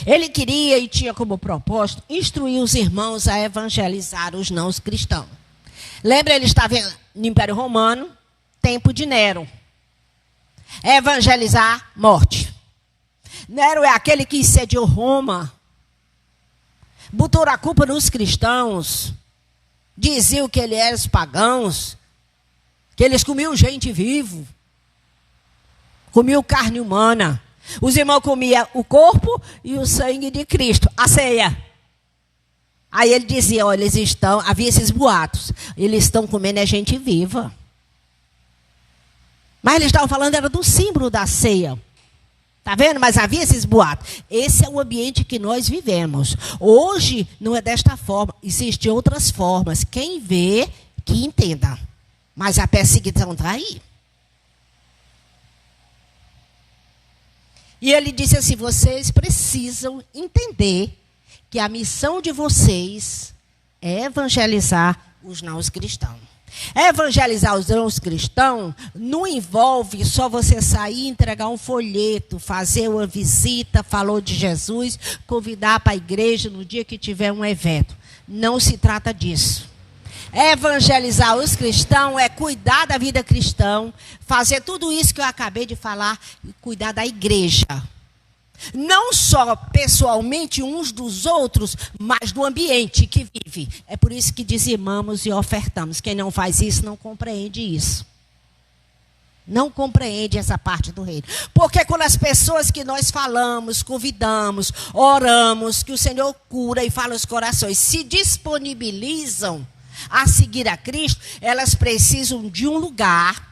Ele queria e tinha como propósito instruir os irmãos a evangelizar os não cristãos. Lembra, ele estava no Império Romano, tempo de Nero. Evangelizar, morte. Nero é aquele que sediou Roma, botou a culpa nos cristãos, diziam que eles eram os pagãos, que eles comiam gente vivo, comiam carne humana. Os irmãos comiam o corpo e o sangue de Cristo, a ceia. Aí ele dizia, olha, havia esses boatos, eles estão comendo gente viva. Mas eles estavam falando, era do símbolo da ceia. Está vendo? Mas havia esses boatos. Esse é o ambiente que nós vivemos. Hoje não é desta forma, existem outras formas. Quem vê, que entenda. Mas a perseguição está aí. E ele disse assim, vocês precisam entender que a missão de vocês é evangelizar os não cristãos. Evangelizar os não cristãos não envolve só você sair e entregar um folheto, fazer uma visita, falou de Jesus, convidar para a igreja no dia que tiver um evento. Não se trata disso. Evangelizar os cristãos é cuidar da vida cristã, fazer tudo isso que eu acabei de falar, e cuidar da igreja. Não só pessoalmente uns dos outros, mas do ambiente que vive. É por isso que dizimamos e ofertamos. Quem não faz isso não compreende isso. Não compreende essa parte do reino. Porque quando as pessoas que nós falamos, convidamos, oramos, que o Senhor cura e fala os corações, se disponibilizam a seguir a Cristo, elas precisam de um lugar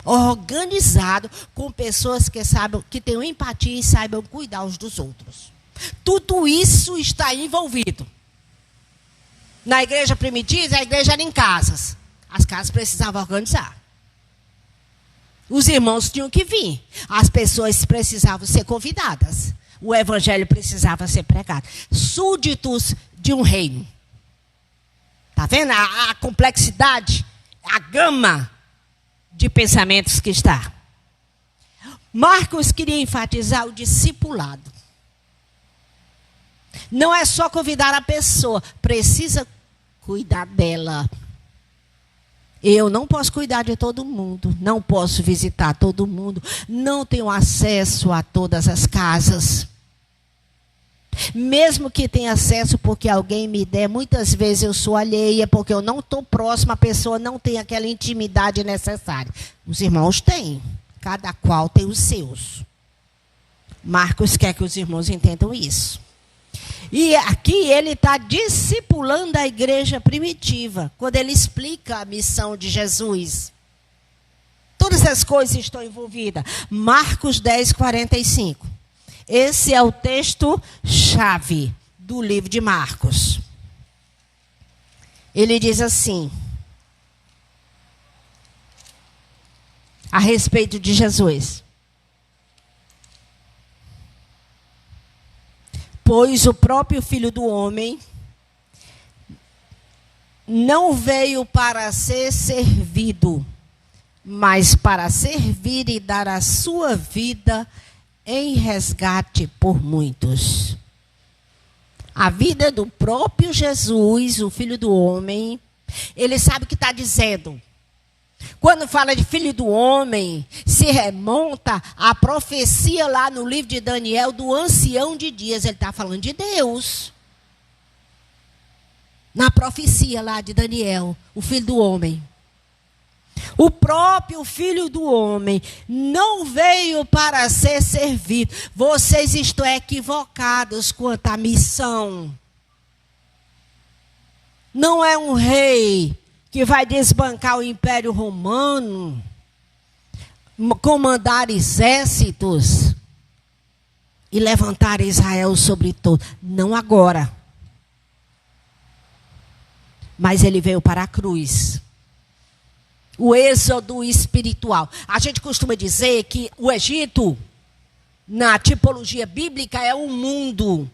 organizado com pessoas que saibam, que tenham empatia e saibam cuidar uns dos outros. Tudo isso está envolvido. Na igreja primitiva, a igreja era em casas. As casas precisavam organizar. Os irmãos tinham que vir. As pessoas precisavam ser convidadas. O evangelho precisava ser pregado. Súditos de um reino. Está vendo a complexidade, a gama de pensamentos que está? Marcos queria enfatizar o discipulado. Não é só convidar a pessoa, precisa cuidar dela. Eu não posso cuidar de todo mundo, não posso visitar todo mundo, não tenho acesso a todas as casas. Mesmo que tenha acesso porque alguém me der, muitas vezes eu sou alheia, porque eu não estou próxima, a pessoa não tem aquela intimidade necessária. Os irmãos têm, cada qual tem os seus. Marcos quer que os irmãos entendam isso. E aqui ele está discipulando a igreja primitiva, quando ele explica a missão de Jesus. Todas as coisas estão envolvidas. Marcos 10, 45. Esse é o texto-chave do livro de Marcos. Ele diz assim, a respeito de Jesus. Pois o próprio Filho do Homem não veio para ser servido, mas para servir e dar a sua vida em resgate por muitos. A vida do próprio Jesus, o Filho do Homem, ele sabe o que está dizendo. Quando fala de Filho do Homem, se remonta à profecia lá no livro de Daniel do ancião de dias. Ele está falando de Deus. Na profecia lá de Daniel, o Filho do Homem. O próprio Filho do Homem não veio para ser servido. Vocês estão equivocados quanto à missão. Não é um rei que vai desbancar o Império Romano, comandar exércitos e levantar Israel sobre todo. Não agora. Mas ele veio para a cruz. O êxodo espiritual. A gente costuma dizer que o Egito, na tipologia bíblica, é um mundo.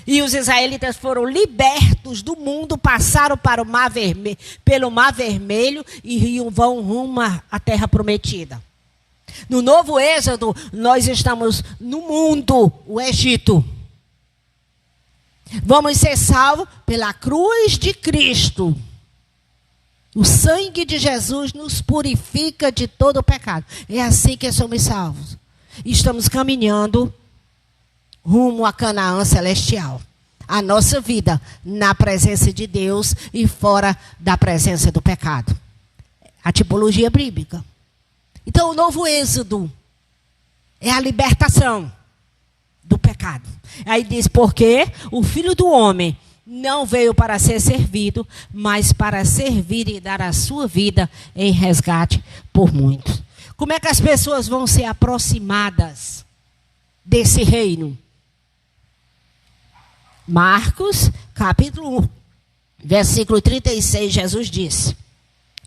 E os israelitas foram libertos do mundo, passaram para pelo Mar Vermelho e vão rumo à Terra Prometida. No novo êxodo, nós estamos no mundo, o Egito. Vamos ser salvos pela cruz de Cristo. O sangue de Jesus nos purifica de todo o pecado. É assim que somos salvos. Estamos caminhando rumo a Canaã celestial. A nossa vida na presença de Deus e fora da presença do pecado. A tipologia bíblica. Então, o novo êxodo é a libertação do pecado. Aí diz, porque o Filho do Homem não veio para ser servido, mas para servir e dar a sua vida em resgate por muitos. Como é que as pessoas vão ser aproximadas desse reino? Marcos, capítulo 1, versículo 36, Jesus disse: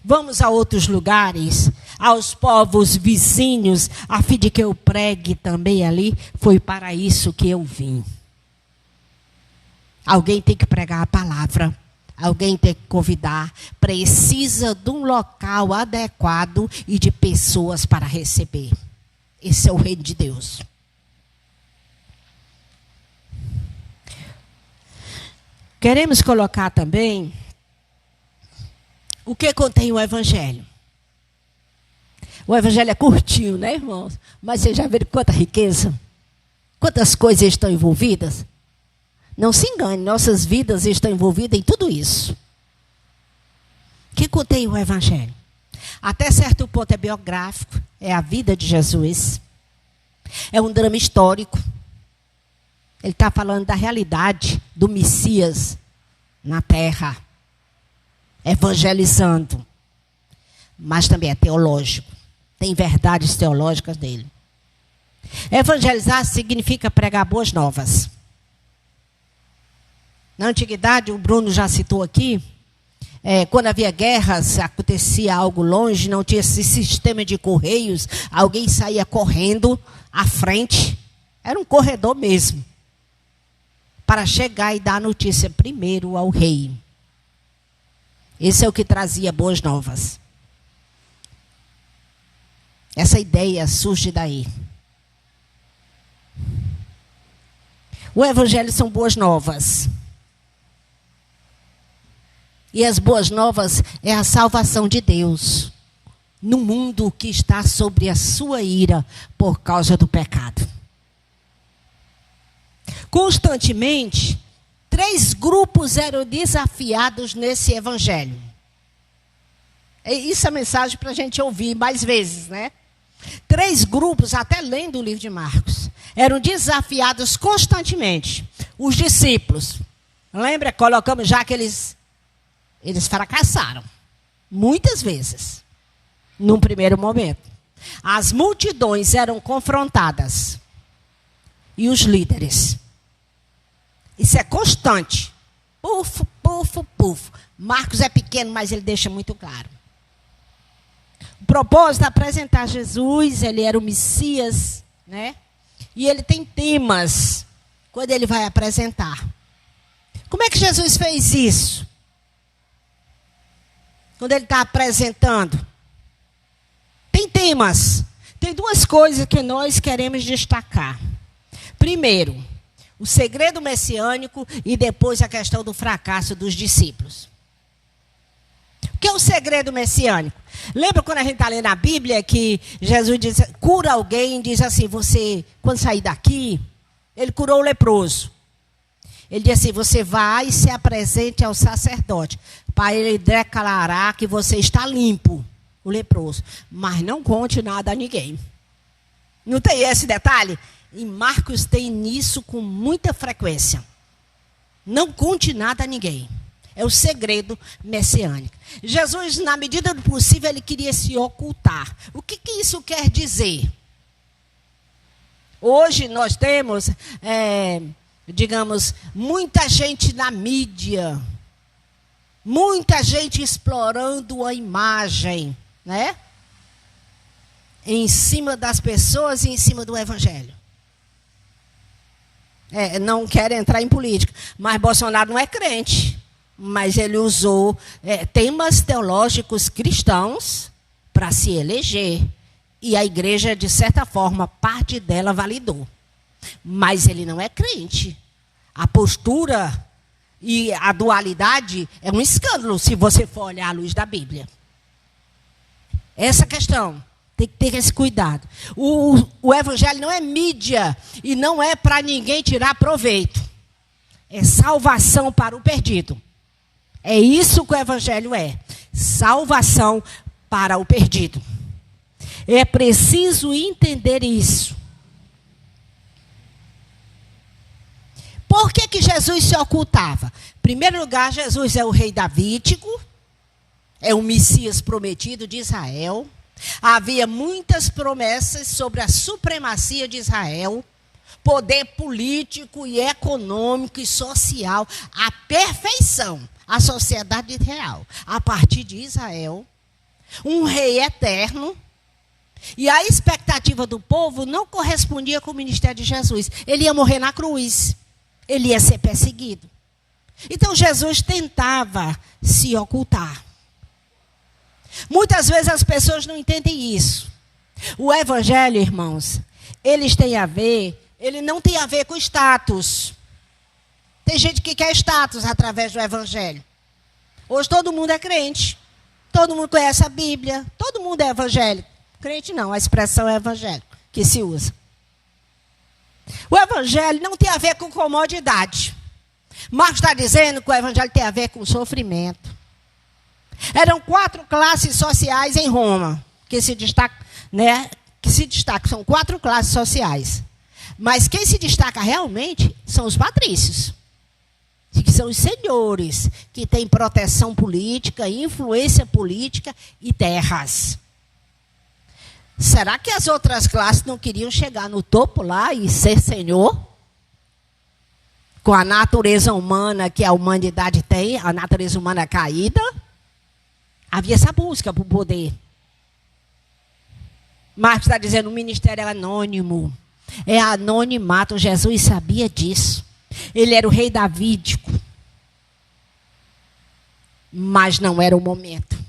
vamos a outros lugares, aos povos vizinhos, a fim de que eu pregue também ali. Foi para isso que eu vim. Alguém tem que pregar a palavra. Alguém tem que convidar. Precisa de um local adequado e de pessoas para receber. Esse é o reino de Deus. Queremos colocar também o que contém o Evangelho. O Evangelho é curtinho, né, irmãos? Mas vocês já viram quanta riqueza? Quantas coisas estão envolvidas? Não se engane, nossas vidas estão envolvidas em tudo isso. O que contém o Evangelho? Até certo ponto é biográfico, é a vida de Jesus. É um drama histórico. Ele está falando da realidade do Messias na terra, evangelizando. Mas também é teológico. Tem verdades teológicas dele. Evangelizar significa pregar boas novas. Na antiguidade, o Bruno já citou aqui, quando havia guerras, acontecia algo longe, não tinha esse sistema de correios, alguém saía correndo à frente. Era um corredor mesmo, para chegar e dar a notícia primeiro ao rei. Esse é o que trazia boas novas. Essa ideia surge daí. O evangelho são boas novas. E as boas novas é a salvação de Deus no mundo que está sobre a sua ira por causa do pecado. Constantemente, 3 grupos eram desafiados nesse evangelho. Isso é mensagem para a gente ouvir mais vezes, né? 3 grupos, até lendo o livro de Marcos, eram desafiados constantemente. Os discípulos, lembra? Colocamos já que eles fracassaram. Muitas vezes. Num primeiro momento. As multidões eram confrontadas. E os líderes. Isso é constante. Pufo, pufo, pufo. Marcos é pequeno, mas ele deixa muito claro. O propósito é apresentar Jesus, ele era o Messias, né? E ele tem temas quando ele vai apresentar. Como é que Jesus fez isso? Quando ele está apresentando. Tem temas. Tem 2 coisas que nós queremos destacar. Primeiro, o segredo messiânico e depois a questão do fracasso dos discípulos. O que é o segredo messiânico? Lembra quando a gente está lendo a Bíblia que Jesus diz, cura alguém e diz assim, você, quando sair daqui, ele curou o leproso. Ele diz assim, você vai e se apresente ao sacerdote, para ele declarar que você está limpo, o leproso. Mas não conte nada a ninguém. Não tem esse detalhe? E Marcos tem nisso com muita frequência. Não conte nada a ninguém. É o segredo messiânico. Jesus, na medida do possível, ele queria se ocultar. O que isso quer dizer? Hoje nós temos, digamos, muita gente na mídia. Muita gente explorando a imagem, né? Em cima das pessoas e em cima do evangelho. Não quero entrar em política, mas Bolsonaro não é crente. Mas ele usou temas teológicos cristãos para se eleger. E a igreja, de certa forma, parte dela validou. Mas ele não é crente. A postura e a dualidade é um escândalo, se você for olhar à luz da Bíblia. Essa questão, tem que ter esse cuidado. O evangelho não é mídia e não é para ninguém tirar proveito. É salvação para o perdido. É isso que o evangelho é. Salvação para o perdido. É preciso entender isso. Por que Jesus se ocultava? Em primeiro lugar, Jesus é o rei davídico. É o Messias prometido de Israel. Havia muitas promessas sobre a supremacia de Israel. Poder político e econômico e social. A perfeição. A sociedade real, a partir de Israel, um rei eterno, e a expectativa do povo não correspondia com o ministério de Jesus. Ele ia morrer na cruz, ele ia ser perseguido. Então Jesus tentava se ocultar. Muitas vezes as pessoas não entendem isso. O evangelho, irmãos, ele não tem a ver com status. Tem gente que quer status através do evangelho. Hoje todo mundo é crente. Todo mundo conhece a Bíblia. Todo mundo é evangélico. Crente não, a expressão é evangélico que se usa. O evangelho não tem a ver com comodidade. Marcos está dizendo que o evangelho tem a ver com sofrimento. Eram 4 classes sociais em Roma que se destacam, né? São 4 classes sociais. Mas quem se destaca realmente são os patrícios. Que são os senhores, que têm proteção política, influência política e terras. Será que as outras classes não queriam chegar no topo lá e ser senhor? Com a natureza humana que a humanidade tem, a natureza humana caída, Havia essa busca por poder. Marcos está dizendo, o ministério é anônimo. É anonimato. Jesus sabia disso. Ele era o rei davídico. Mas não era o momento.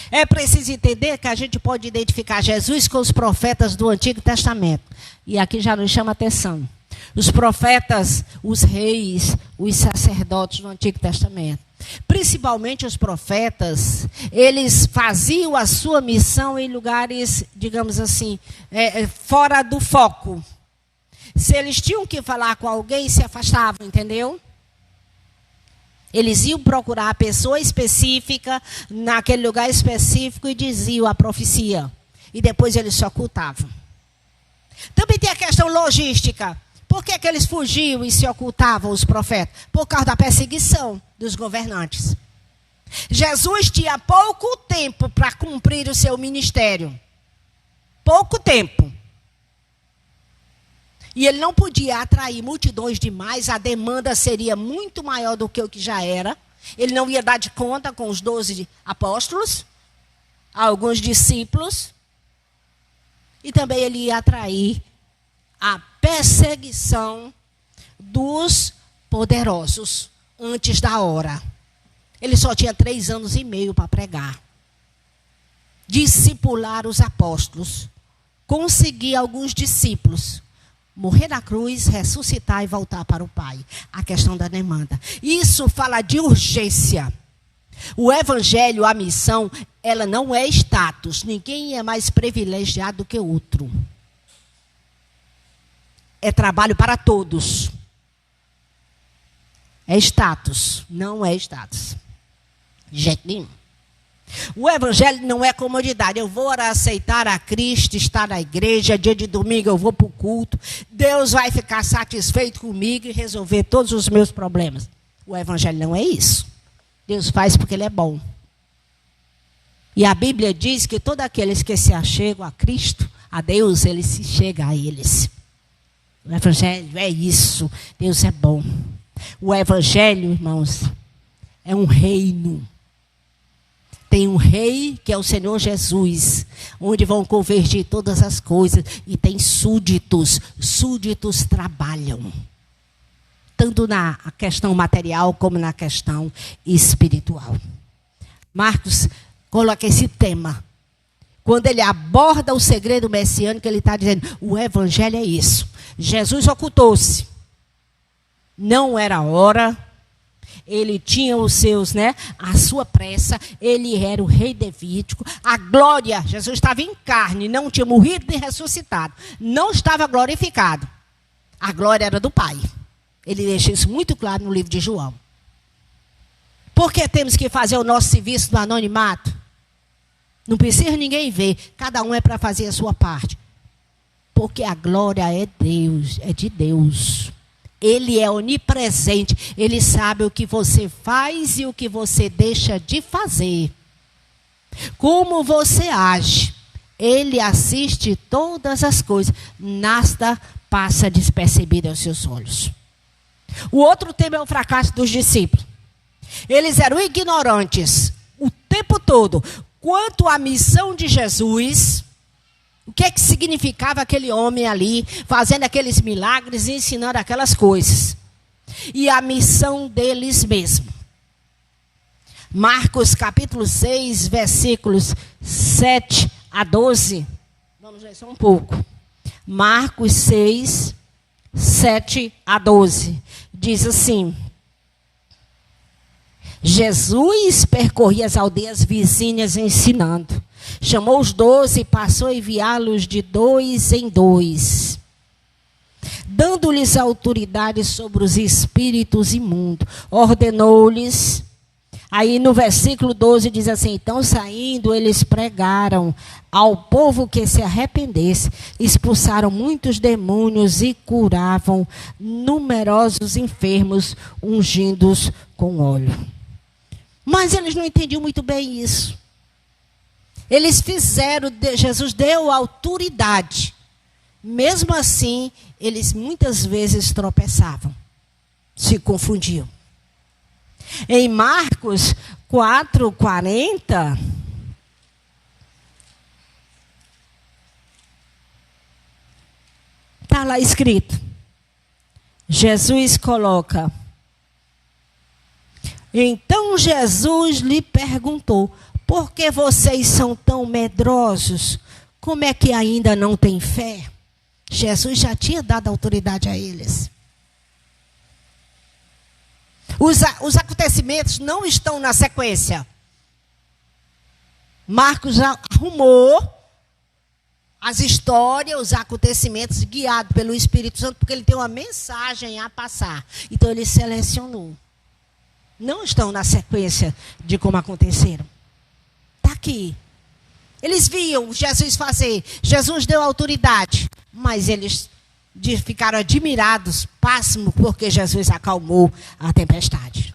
É preciso entender que a gente pode identificar Jesus com os profetas do Antigo Testamento. E aqui já nos chama a atenção. Os profetas, os reis, os sacerdotes do Antigo Testamento. Principalmente os profetas, eles faziam a sua missão em lugares, digamos assim, fora do foco. Se eles tinham que falar com alguém, se afastavam, entendeu? Eles iam procurar a pessoa específica, naquele lugar específico, e diziam a profecia. E depois eles se ocultavam. Também tem a questão logística. Por que eles fugiam e se ocultavam, os profetas? Por causa da perseguição dos governantes. Jesus tinha pouco tempo para cumprir o seu ministério. Pouco tempo. E ele não podia atrair multidões demais, a demanda seria muito maior do que o que já era. Ele não ia dar de conta com os 12 apóstolos, alguns discípulos. E também ele ia atrair a perseguição dos poderosos antes da hora. Ele só tinha 3 anos e meio para pregar. Discipular os apóstolos. Conseguir alguns discípulos. Morrer na cruz, ressuscitar e voltar para o Pai. A questão da demanda. Isso fala de urgência. O evangelho, a missão, ela não é status. Ninguém é mais privilegiado do que outro. É trabalho para todos. É status. Não é status. De jeito nenhum. O evangelho não é comodidade. Eu vou aceitar a Cristo, estar na igreja, dia de domingo eu vou para o culto. Deus vai ficar satisfeito comigo e resolver todos os meus problemas. O evangelho não é isso. Deus faz porque Ele é bom. E a Bíblia diz que todos aqueles que se achegam a Cristo, a Deus, Ele se chega a eles. O evangelho é isso. Deus é bom. O evangelho, irmãos, é um reino. Tem um rei que é o Senhor Jesus, onde vão convergir todas as coisas. E tem súditos. Súditos trabalham. Tanto na questão material como na questão espiritual. Marcos coloca esse tema. Quando ele aborda o segredo messiânico, ele está dizendo, o evangelho é isso. Jesus ocultou-se. Não era hora. Ele tinha os seus, a sua pressa. Ele era o rei davídico. A glória, Jesus estava em carne, não tinha morrido nem ressuscitado. Não estava glorificado. A glória era do Pai. Ele deixa isso muito claro no livro de João. Por que temos que fazer o nosso serviço no anonimato? Não precisa ninguém ver. Cada um é para fazer a sua parte. Porque a glória é Deus, é de Deus. Ele é onipresente. Ele sabe o que você faz e o que você deixa de fazer. Como você age. Ele assiste todas as coisas. Nada passa despercebido aos seus olhos. O outro tema é o fracasso dos discípulos. Eles eram ignorantes o tempo todo quanto à missão de Jesus. O que é que significava aquele homem ali, fazendo aqueles milagres e ensinando aquelas coisas. E a missão deles mesmos. Marcos capítulo 6, versículos 7 a 12. Vamos ver só um pouco. Marcos 6, 7 a 12. Diz assim. Jesus percorria as aldeias vizinhas ensinando. Chamou os 12 e passou a enviá-los de 2 em 2. Dando-lhes autoridade sobre os espíritos imundos. Ordenou-lhes. Aí no versículo 12 diz assim. Então saindo eles pregaram ao povo que se arrependesse. Expulsaram muitos demônios e curavam numerosos enfermos ungidos com óleo. Mas eles não entendiam muito bem isso. Eles fizeram, Jesus deu autoridade. Mesmo assim, eles muitas vezes tropeçavam. Se confundiam. Em Marcos 4:40, está lá escrito. Jesus coloca. Então Jesus lhe perguntou: por que vocês são tão medrosos? Como é que ainda não têm fé? Jesus já tinha dado autoridade a eles. Os acontecimentos não estão na sequência. Marcos já arrumou as histórias, os acontecimentos, guiado pelo Espírito Santo, porque ele tem uma mensagem a passar. Então ele selecionou. Não estão na sequência de como aconteceram. Está aqui. Eles viam Jesus fazer. Jesus deu autoridade. Mas eles ficaram admirados, pasmos, porque Jesus acalmou a tempestade.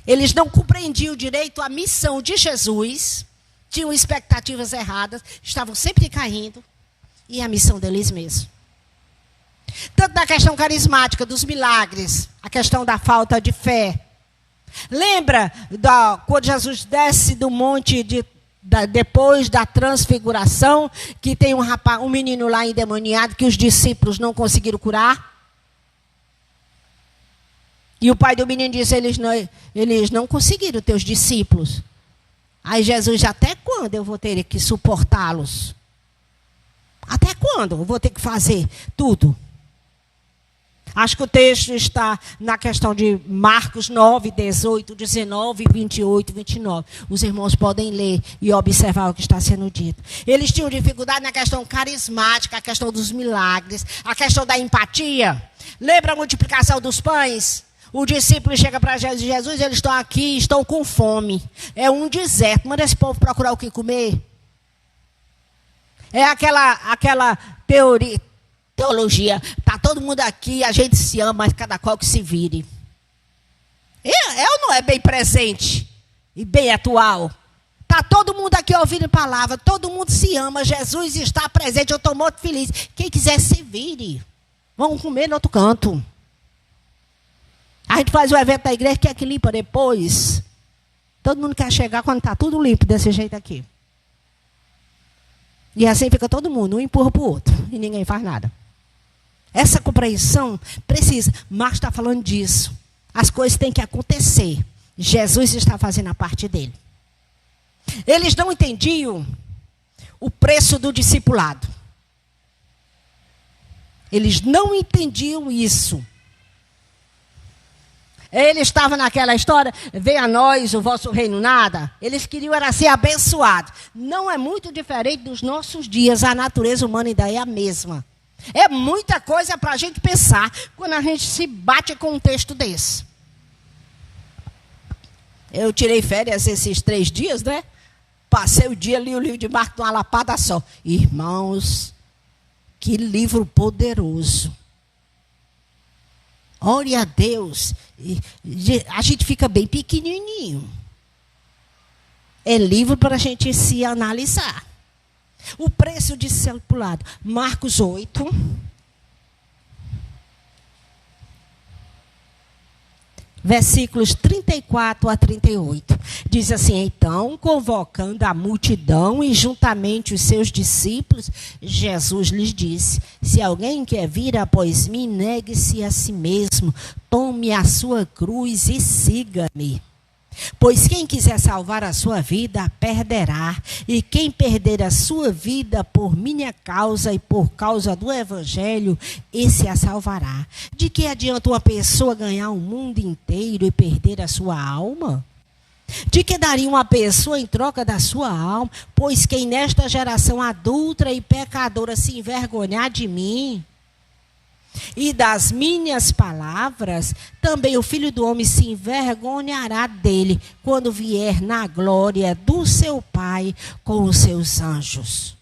Eles não compreendiam direito a missão de Jesus. Tinham expectativas erradas. Estavam sempre caindo. E a missão deles mesmos. Tanto na questão carismática, dos milagres. A questão da falta de fé. Lembra quando Jesus desce do monte depois da transfiguração, que tem um menino lá endemoniado que os discípulos não conseguiram curar? E o pai do menino disse: eles não conseguiram, teus discípulos. Aí Jesus: até quando eu vou ter que suportá-los? Até quando eu vou ter que fazer tudo? Acho que o texto está na questão de Marcos 9, 18, 19, 28, 29. Os irmãos podem ler e observar o que está sendo dito. Eles tinham dificuldade na questão carismática, a questão dos milagres, a questão da empatia. Lembra a multiplicação dos pães? O discípulo chega para Jesus, eles estão aqui, estão com fome. É um deserto, manda esse povo procurar o que comer. É aquela teologia, está todo mundo aqui, a gente se ama, mas cada qual que se vire. É ou não é bem presente e bem atual? Está todo mundo aqui ouvindo palavra, todo mundo se ama, Jesus está presente, eu estou muito feliz. Quem quiser se vire, vamos comer no outro canto. A gente faz o evento da igreja, quer que limpa depois. Todo mundo quer chegar quando está tudo limpo, desse jeito aqui. E assim fica todo mundo, um empurra para o outro, e ninguém faz nada. Essa compreensão precisa. Marcos está falando disso. As coisas têm que acontecer. Jesus está fazendo a parte dele. Eles não entendiam o preço do discipulado. Eles não entendiam isso. Ele estava naquela história, venha a nós o vosso reino nada. Eles queriam era ser abençoados. Não é muito diferente dos nossos dias. A natureza humana ainda é a mesma. É muita coisa para a gente pensar quando a gente se bate com um texto desse. Eu tirei férias esses 3 dias, né? Passei o dia, li o livro de Marcos numa lapada só. Irmãos, que livro poderoso. Ore a Deus. A gente fica bem pequenininho. É livro para a gente se analisar. O preço de discipulado. Marcos 8. Versículos 34 a 38. Diz assim: então, convocando a multidão e juntamente os seus discípulos, Jesus lhes disse: se alguém quer vir após mim, negue-se a si mesmo, tome a sua cruz e siga-me. Pois quem quiser salvar a sua vida, a perderá. E quem perder a sua vida por minha causa e por causa do evangelho, esse a salvará. De que adianta uma pessoa ganhar o mundo inteiro e perder a sua alma? De que daria uma pessoa em troca da sua alma? Pois quem nesta geração adulta e pecadora se envergonhar de mim e das minhas palavras, também o Filho do Homem se envergonhará dele quando vier na glória do seu Pai com os seus anjos.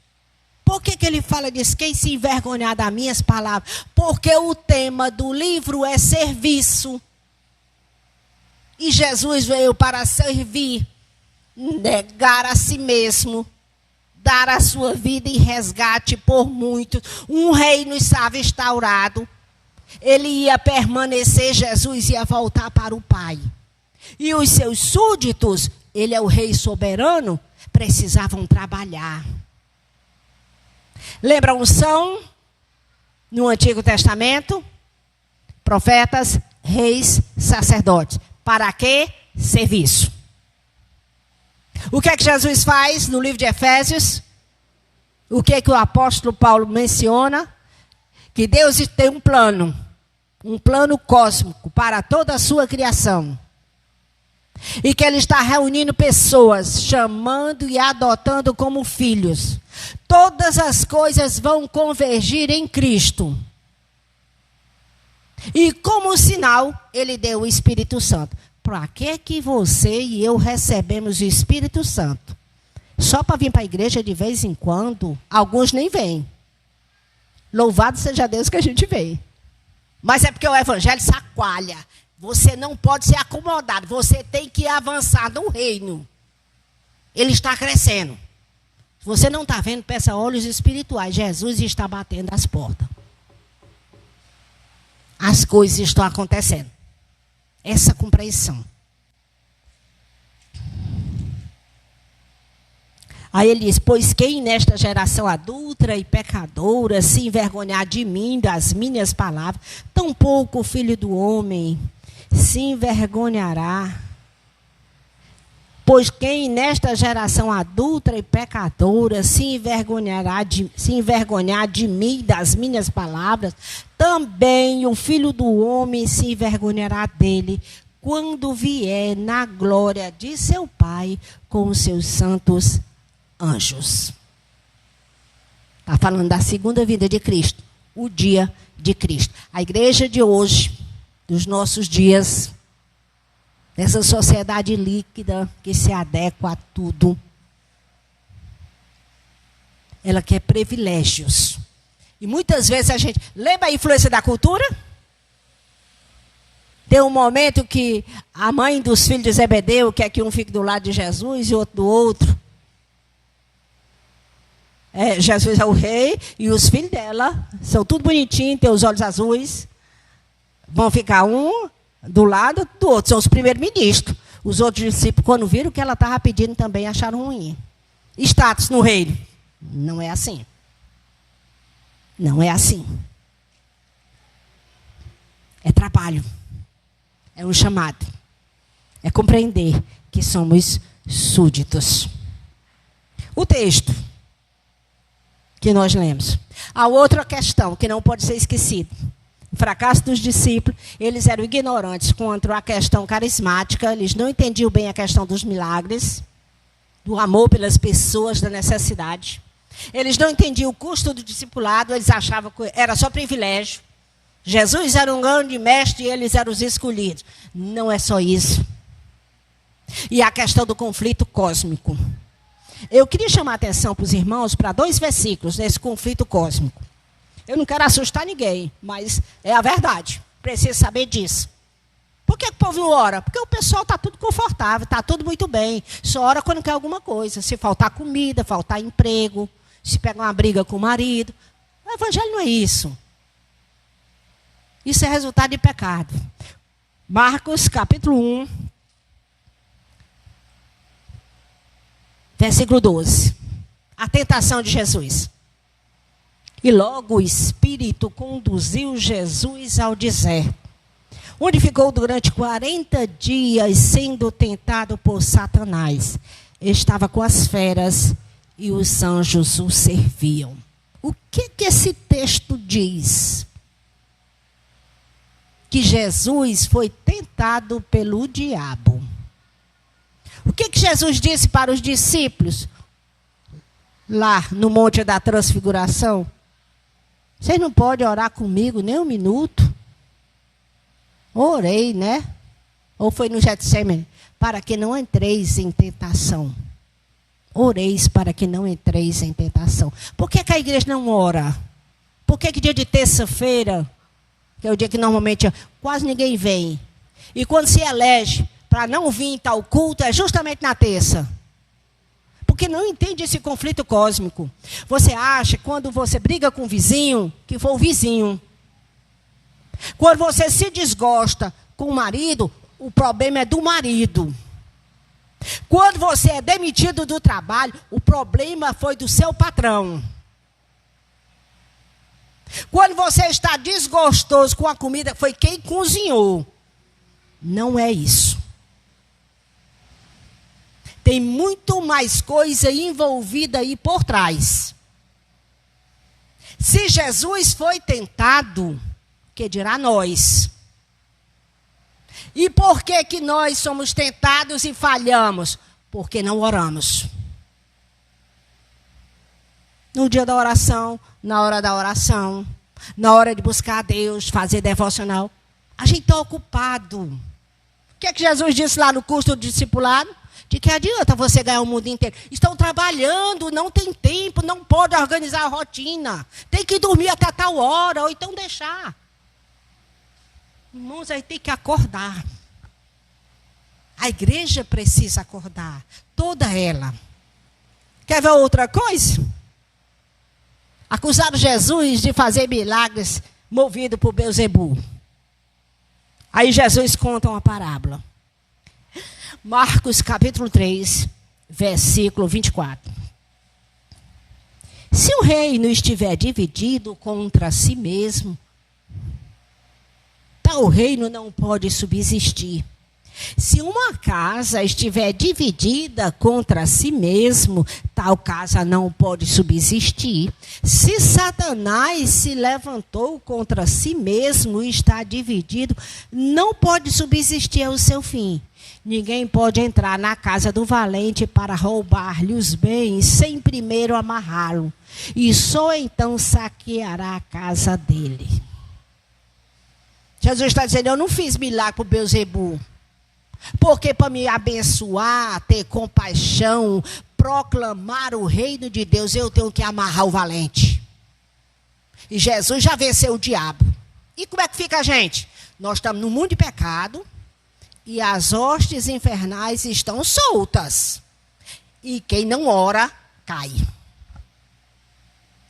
Por que ele fala disso? Quem se envergonhar das minhas palavras? Porque o tema do livro é serviço. E Jesus veio para servir, negar a si mesmo, dar a sua vida em resgate por muitos. Um reino estava instaurado. Ele ia permanecer, Jesus ia voltar para o Pai. E os seus súditos, ele é o rei soberano, precisavam trabalhar. Lembra a unção no Antigo Testamento? Profetas, reis, sacerdotes. Para quê? Serviço. O que é que Jesus faz no livro de Efésios? O que é que o apóstolo Paulo menciona? Que Deus tem um plano cósmico para toda a sua criação. E que Ele está reunindo pessoas, chamando e adotando como filhos. Todas as coisas vão convergir em Cristo. E como sinal, Ele deu o Espírito Santo. Para que você e eu recebemos o Espírito Santo? Só para vir para a igreja de vez em quando? Alguns nem vêm. Louvado seja Deus que a gente vê. Mas é porque o evangelho chacoalha. Você não pode ser acomodado. Você tem que avançar no reino. Ele está crescendo. Se você não está vendo, peça olhos espirituais. Jesus está batendo as portas. As coisas estão acontecendo. Essa compreensão. Aí ele diz, pois quem nesta geração adulta e pecadora se envergonhar de mim, das minhas palavras, tampouco o Filho do Homem se envergonhará. Pois quem nesta geração adulta e pecadora se envergonhar de mim, das minhas palavras, também o Filho do Homem se envergonhará dele, quando vier na glória de seu Pai com os seus santos anjos. Está falando da segunda vinda de Cristo, o dia de Cristo. A igreja de hoje, dos nossos dias, dessa sociedade líquida que se adequa a tudo, ela quer privilégios. E muitas vezes a gente... Lembra a influência da cultura? Tem um momento que a mãe dos filhos de Zebedeu quer que um fique do lado de Jesus e outro do outro. Jesus é o rei e os filhos dela são tudo bonitinhos, têm os olhos azuis. Vão ficar um do lado do outro. São os primeiros-ministros. Os outros discípulos, quando viram o que ela estava pedindo, também acharam ruim. Status no reino. Não é assim. Não é assim. É trabalho. É um chamado. É compreender que somos súditos. O texto que nós lemos. A outra questão que não pode ser esquecida. O fracasso dos discípulos, eles eram ignorantes quanto à questão carismática, eles não entendiam bem a questão dos milagres, do amor pelas pessoas, da necessidade. Eles não entendiam o custo do discipulado, eles achavam que era só privilégio. Jesus era um grande mestre e eles eram os escolhidos. Não é só isso. E a questão do conflito cósmico. Eu queria chamar a atenção para os irmãos para 2 versículos nesse conflito cósmico. Eu não quero assustar ninguém, mas é a verdade. Precisa saber disso. Por que o povo não ora? Porque o pessoal está tudo confortável, está tudo muito bem. Só ora quando quer alguma coisa. Se faltar comida, faltar emprego, se pega uma briga com o marido. O evangelho não é isso. Isso é resultado de pecado. Marcos, capítulo 1, versículo 12. A tentação de Jesus. E logo o Espírito conduziu Jesus ao deserto, onde ficou durante 40 dias sendo tentado por Satanás. Estava com as feras e os anjos o serviam. O que esse texto diz? Que Jesus foi tentado pelo diabo. O que Jesus disse para os discípulos lá no Monte da Transfiguração? Vocês não podem orar comigo nem um minuto? Orei, né? Ou foi no Getsemane? Para que não entreis em tentação. Oreis para que não entreis em tentação. Por que a igreja não ora? Por que dia de terça-feira, que é o dia que normalmente quase ninguém vem, e quando se elege para não vir em tal culto, é justamente na terça? Porque não entende esse conflito cósmico. Você acha que quando você briga com o vizinho, que foi o vizinho. Quando você se desgosta com o marido o problema é do marido. Quando você é demitido do trabalho, o problema foi do seu patrão. Quando você está desgostoso com a comida, foi quem cozinhou. Não é isso. Tem muito mais coisa envolvida aí por trás. Se Jesus foi tentado, que dirá nós? E por que que nós somos tentados e falhamos? Porque não oramos. No dia da oração, na hora da oração, na hora de buscar a Deus, fazer devocional, a gente está ocupado. O que é que Jesus disse lá no curso do discipulado? De que adianta você ganhar o mundo inteiro? Estão trabalhando, não tem tempo, não pode organizar a rotina. Tem que dormir até tal hora, ou então deixar. Irmãos, aí tem que acordar. A igreja precisa acordar. Toda ela. Quer ver outra coisa? Acusaram Jesus de fazer milagres movido por Beelzebul. Aí Jesus conta uma parábola. Marcos capítulo 3, versículo 24. Se o reino estiver dividido contra si mesmo, tal reino não pode subsistir. Se uma casa estiver dividida contra si mesmo, tal casa não pode subsistir. Se Satanás se levantou contra si mesmo e está dividido, não pode subsistir ao seu fim. Ninguém pode entrar na casa do valente para roubar-lhe os bens sem primeiro amarrá-lo. E só então saqueará a casa dele. Jesus está dizendo, eu não fiz milagre para o Beelzebul. Porque para me abençoar, ter compaixão, proclamar o reino de Deus, eu tenho que amarrar o valente. E Jesus já venceu o diabo. E como é que fica a gente? Nós estamos no mundo de pecado e as hostes infernais estão soltas. E quem não ora, cai.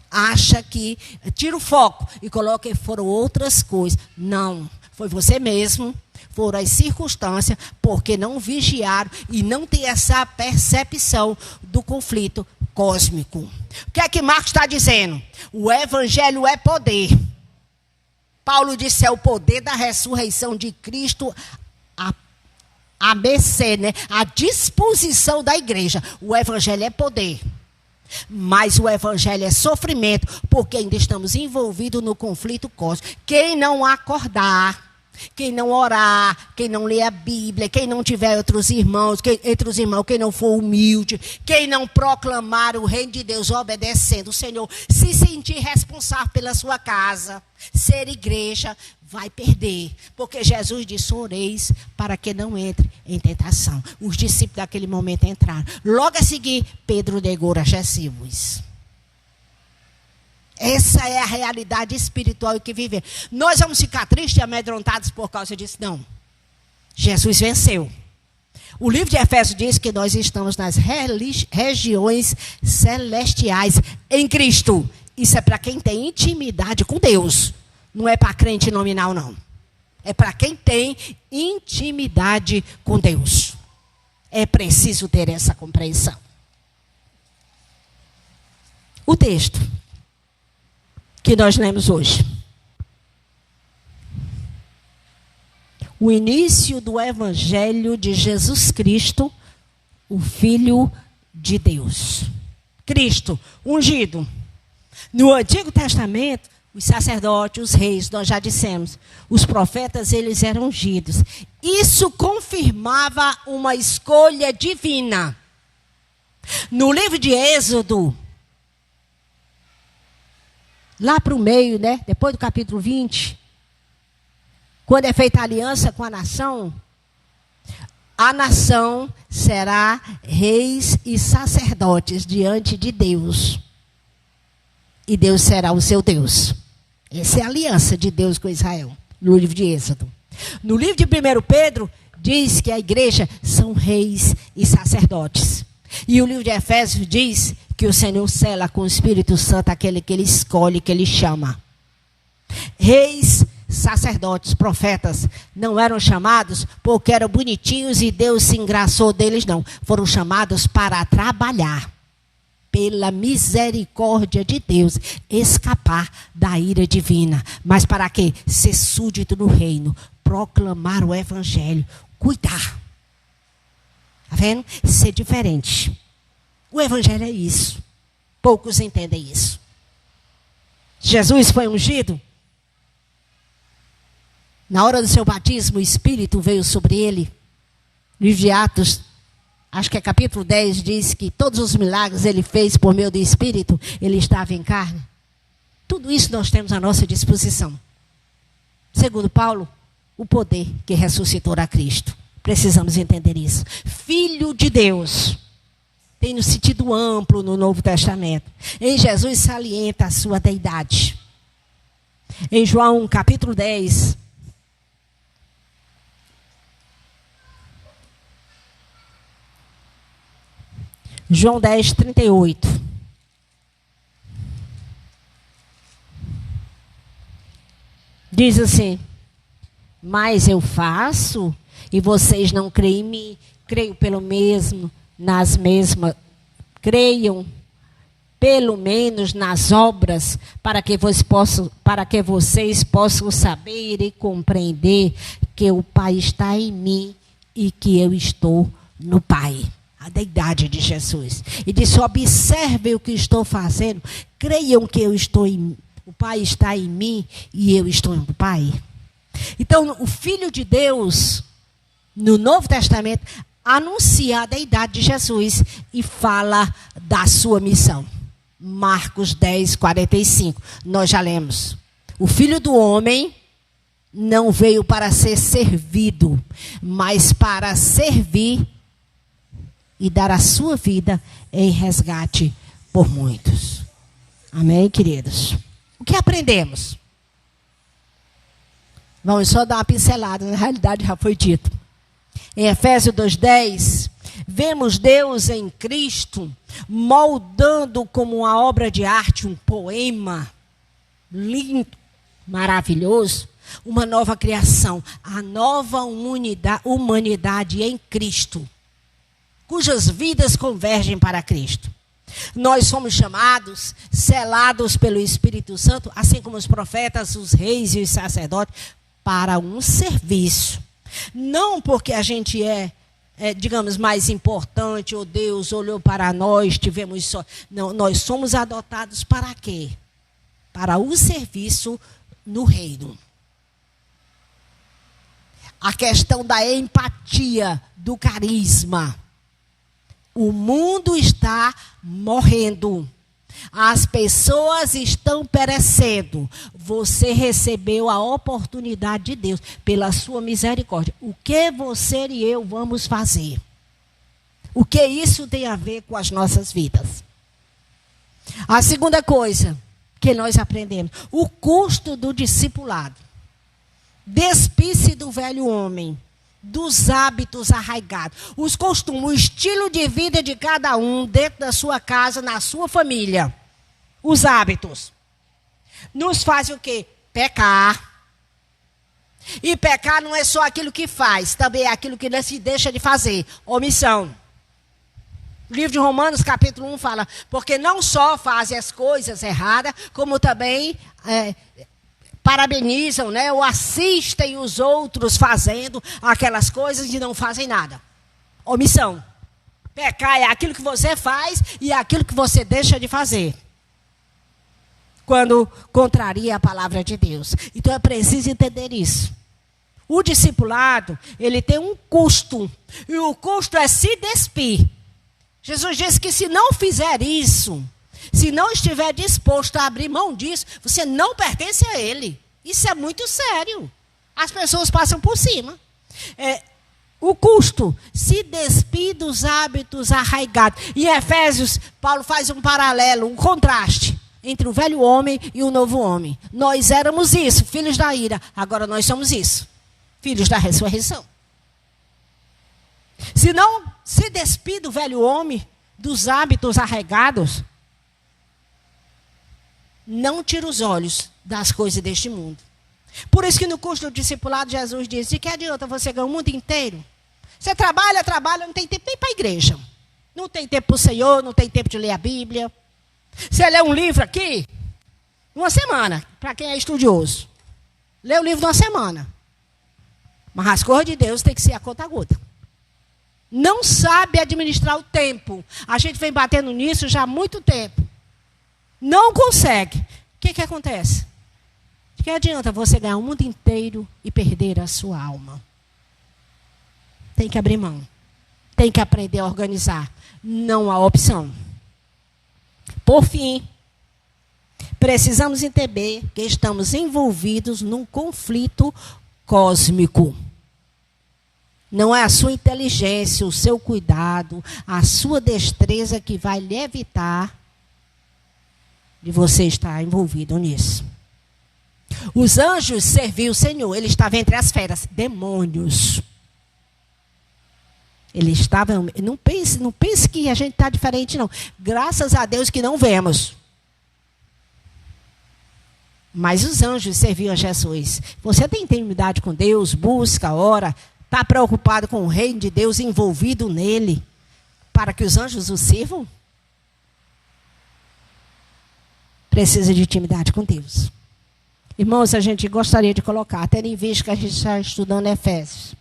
Acha que tira o foco e coloca que foram outras coisas. Não, foi você mesmo. Foram as circunstâncias, porque não vigiaram e não tem essa percepção do conflito cósmico. O que é que Marcos está dizendo? O evangelho é poder. Paulo disse, é o poder da ressurreição de Cristo a mercê, né? A disposição da igreja. O evangelho é poder. Mas o evangelho é sofrimento, porque ainda estamos envolvidos no conflito cósmico. Quem não acordar, quem não orar, quem não ler a Bíblia, quem não tiver outros irmãos, quem não for humilde, quem não proclamar o reino de Deus obedecendo o Senhor, se sentir responsável pela sua casa, ser igreja, vai perder. Porque Jesus disse, oreis para que não entre em tentação. Os discípulos daquele momento entraram. Logo a seguir, Pedro negou a Jesus. Essa é a realidade espiritual que vivemos. Nós vamos ficar tristes e amedrontados por causa disso? Não. Jesus venceu. O livro de Efésios diz que nós estamos nas regiões celestiais em Cristo. Isso é para quem tem intimidade com Deus. Não é para crente nominal, não. É para quem tem intimidade com Deus. É preciso ter essa compreensão. O texto que nós lemos hoje. O início do evangelho de Jesus Cristo, o Filho de Deus. Cristo, ungido. No Antigo Testamento, os sacerdotes, os reis, nós já dissemos, os profetas, eles eram ungidos. Isso confirmava uma escolha divina. No livro de Êxodo, lá para o meio, né? Depois do capítulo 20, quando é feita a aliança com a nação será reis e sacerdotes diante de Deus. E Deus será o seu Deus. Essa é a aliança de Deus com Israel, no livro de Êxodo. No livro de 1 Pedro, diz que a igreja são reis e sacerdotes. E o livro de Efésios diz que o Senhor sela com o Espírito Santo aquele que ele escolhe, que ele chama. Reis, sacerdotes, profetas, não eram chamados porque eram bonitinhos e Deus se engraçou deles, não. Foram chamados para trabalhar, pela misericórdia de Deus, escapar da ira divina. Mas para quê? Ser súdito no reino, proclamar o evangelho, cuidar. Está vendo? Ser diferente. O evangelho é isso. Poucos entendem isso. Jesus foi ungido. Na hora do seu batismo, o Espírito veio sobre ele. Livro de Atos, acho que é capítulo 10, diz que todos os milagres ele fez por meio do Espírito, ele estava em carne. Tudo isso nós temos à nossa disposição. Segundo Paulo, o poder que ressuscitou a Cristo. Precisamos entender isso. Filho de Deus. Tem no sentido amplo no Novo Testamento. Em Jesus salienta a sua deidade. Em João capítulo 10, João 10, 38. Diz assim: mas eu faço e vocês não creem em mim. Creio pelo mesmo, nas mesmas. Creiam pelo menos nas obras, para que vocês possam saber e compreender que o Pai está em mim e que eu estou no Pai. A deidade de Jesus. E disse: observem o que estou fazendo, creiam que o Pai está em mim e eu estou no Pai. Então, o Filho de Deus, no Novo Testamento, anuncia a deidade de Jesus e fala da sua missão. Marcos 10, 45. Nós já lemos. O Filho do Homem não veio para ser servido, mas para servir e dar a sua vida em resgate por muitos. Amém, queridos? O que aprendemos? Vamos só dar uma pincelada, na realidade já foi dito. Em Efésios 2:10, vemos Deus em Cristo moldando como uma obra de arte, um poema lindo, maravilhoso, uma nova criação, a nova humanidade em Cristo, cujas vidas convergem para Cristo. Nós somos chamados, selados pelo Espírito Santo, assim como os profetas, os reis e os sacerdotes, para um serviço. Não porque a gente digamos, mais importante, ou Deus olhou para nós, tivemos só. Não, nós somos adotados para quê? Para o serviço no reino. A questão da empatia, do carisma. O mundo está morrendo. As pessoas estão perecendo. Você recebeu a oportunidade de Deus pela sua misericórdia. O que você e eu vamos fazer? O que isso tem a ver com as nossas vidas? A segunda coisa que nós aprendemos: o custo do discipulado. Despisse do velho homem, dos hábitos arraigados, os costumes, o estilo de vida de cada um dentro da sua casa, na sua família. Os hábitos nos fazem o quê? Pecar. E pecar não é só aquilo que faz, também é aquilo que não se deixa de fazer. Omissão. O livro de Romanos, capítulo 1, fala: porque não só fazem as coisas erradas, como também parabenizam, né, ou assistem os outros fazendo aquelas coisas e não fazem nada. Omissão. Pecar é aquilo que você faz e aquilo que você deixa de fazer, quando contraria a palavra de Deus. Então é preciso entender isso. O discipulado, ele tem um custo, e o custo é se despir. Jesus disse que se não fizer isso, se não estiver disposto a abrir mão disso, você não pertence a ele. Isso é muito sério. As pessoas passam por cima. O custo, se despir dos hábitos arraigados. Em Efésios, Paulo faz um paralelo, um contraste entre o velho homem e o novo homem. Nós éramos isso, filhos da ira. Agora nós somos isso, filhos da ressurreição. Se não se despir do velho homem, dos hábitos arraigados, não tira os olhos das coisas deste mundo. Por isso que no curso do discipulado Jesus disse: de que adianta você ganhar o mundo inteiro? Você trabalha, não tem tempo nem para a igreja. Não tem tempo para o Senhor, não tem tempo de ler a Bíblia. Você lê um livro aqui, uma semana, para quem é estudioso. Lê o livro numa semana. Mas as coisas de Deus tem que ser a conta gota. Não sabe administrar o tempo. A gente vem batendo nisso já há muito tempo. Não consegue. O que acontece? De que adianta você ganhar o mundo inteiro e perder a sua alma? Tem que abrir mão. Tem que aprender a organizar. Não há opção. Por fim, precisamos entender que estamos envolvidos num conflito cósmico. Não é a sua inteligência, o seu cuidado, a sua destreza que vai lhe evitar de você estar envolvido nisso. Os anjos serviam o Senhor. Ele estava entre as feras, demônios. Ele estava... Não pense que a gente está diferente, não. Graças a Deus que não vemos. Mas os anjos serviam a Jesus. Você tem intimidade com Deus, busca, ora, está preocupado com o reino de Deus, envolvido nele, para que os anjos o sirvam? Precisa de intimidade com Deus. Irmãos, a gente gostaria de colocar, tendo em vista que a gente está estudando Efésios,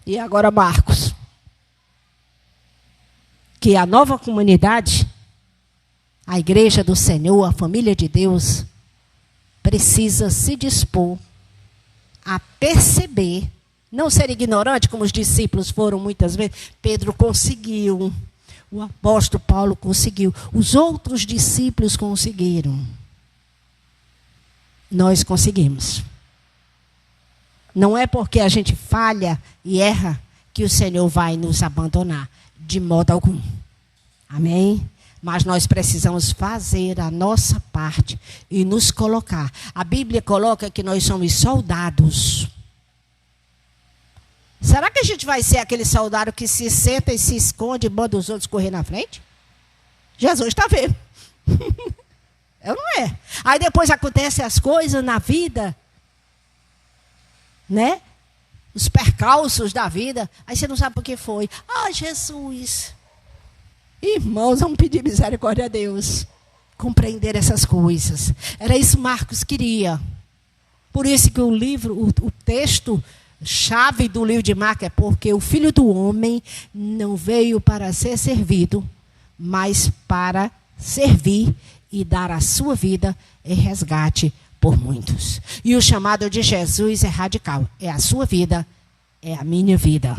e agora Marcos, que a nova comunidade, a igreja do Senhor, a família de Deus, precisa se dispor a perceber, não ser ignorante, como os discípulos foram muitas vezes. Pedro conseguiu, o apóstolo Paulo conseguiu, os outros discípulos conseguiram. Nós conseguimos. Não é porque a gente falha e erra que o Senhor vai nos abandonar, de modo algum. Amém? Mas nós precisamos fazer a nossa parte e nos colocar. A Bíblia coloca que nós somos soldados. Será que a gente vai ser aquele soldado que se senta e se esconde e manda os outros correr na frente? Jesus está vendo. Eu não é. Aí depois acontecem as coisas na vida, né? Os percalços da vida. Aí você não sabe por que foi. Ah, Jesus. Irmãos, vamos pedir misericórdia a Deus. Compreender essas coisas. Era isso que Marcos queria. Por isso que o livro, o texto chave do livro de Marcos é: porque o Filho do Homem não veio para ser servido, mas para servir e dar a sua vida em resgate por muitos. E o chamado de Jesus é radical. É a sua vida, é a minha vida.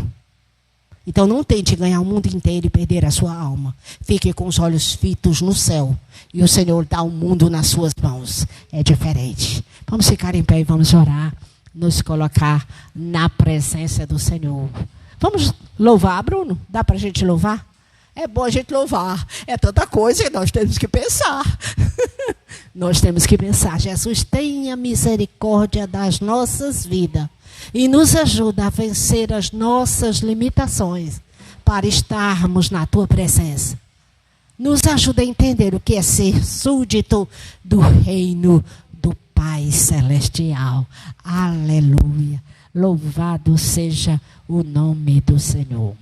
Então não tente ganhar o mundo inteiro e perder a sua alma. Fique com os olhos fitos no céu. E o Senhor dá o mundo nas suas mãos. É diferente. Vamos ficar em pé e vamos orar. Nos colocar na presença do Senhor. Vamos louvar, Bruno? Dá para a gente louvar? É bom a gente louvar. É tanta coisa que nós temos que pensar. Nós temos que pensar. Jesus, tenha misericórdia das nossas vidas e nos ajuda a vencer as nossas limitações para estarmos na tua presença. Nos ajuda a entender o que é ser súdito do reino do Pai Celestial. Aleluia. Louvado seja o nome do Senhor.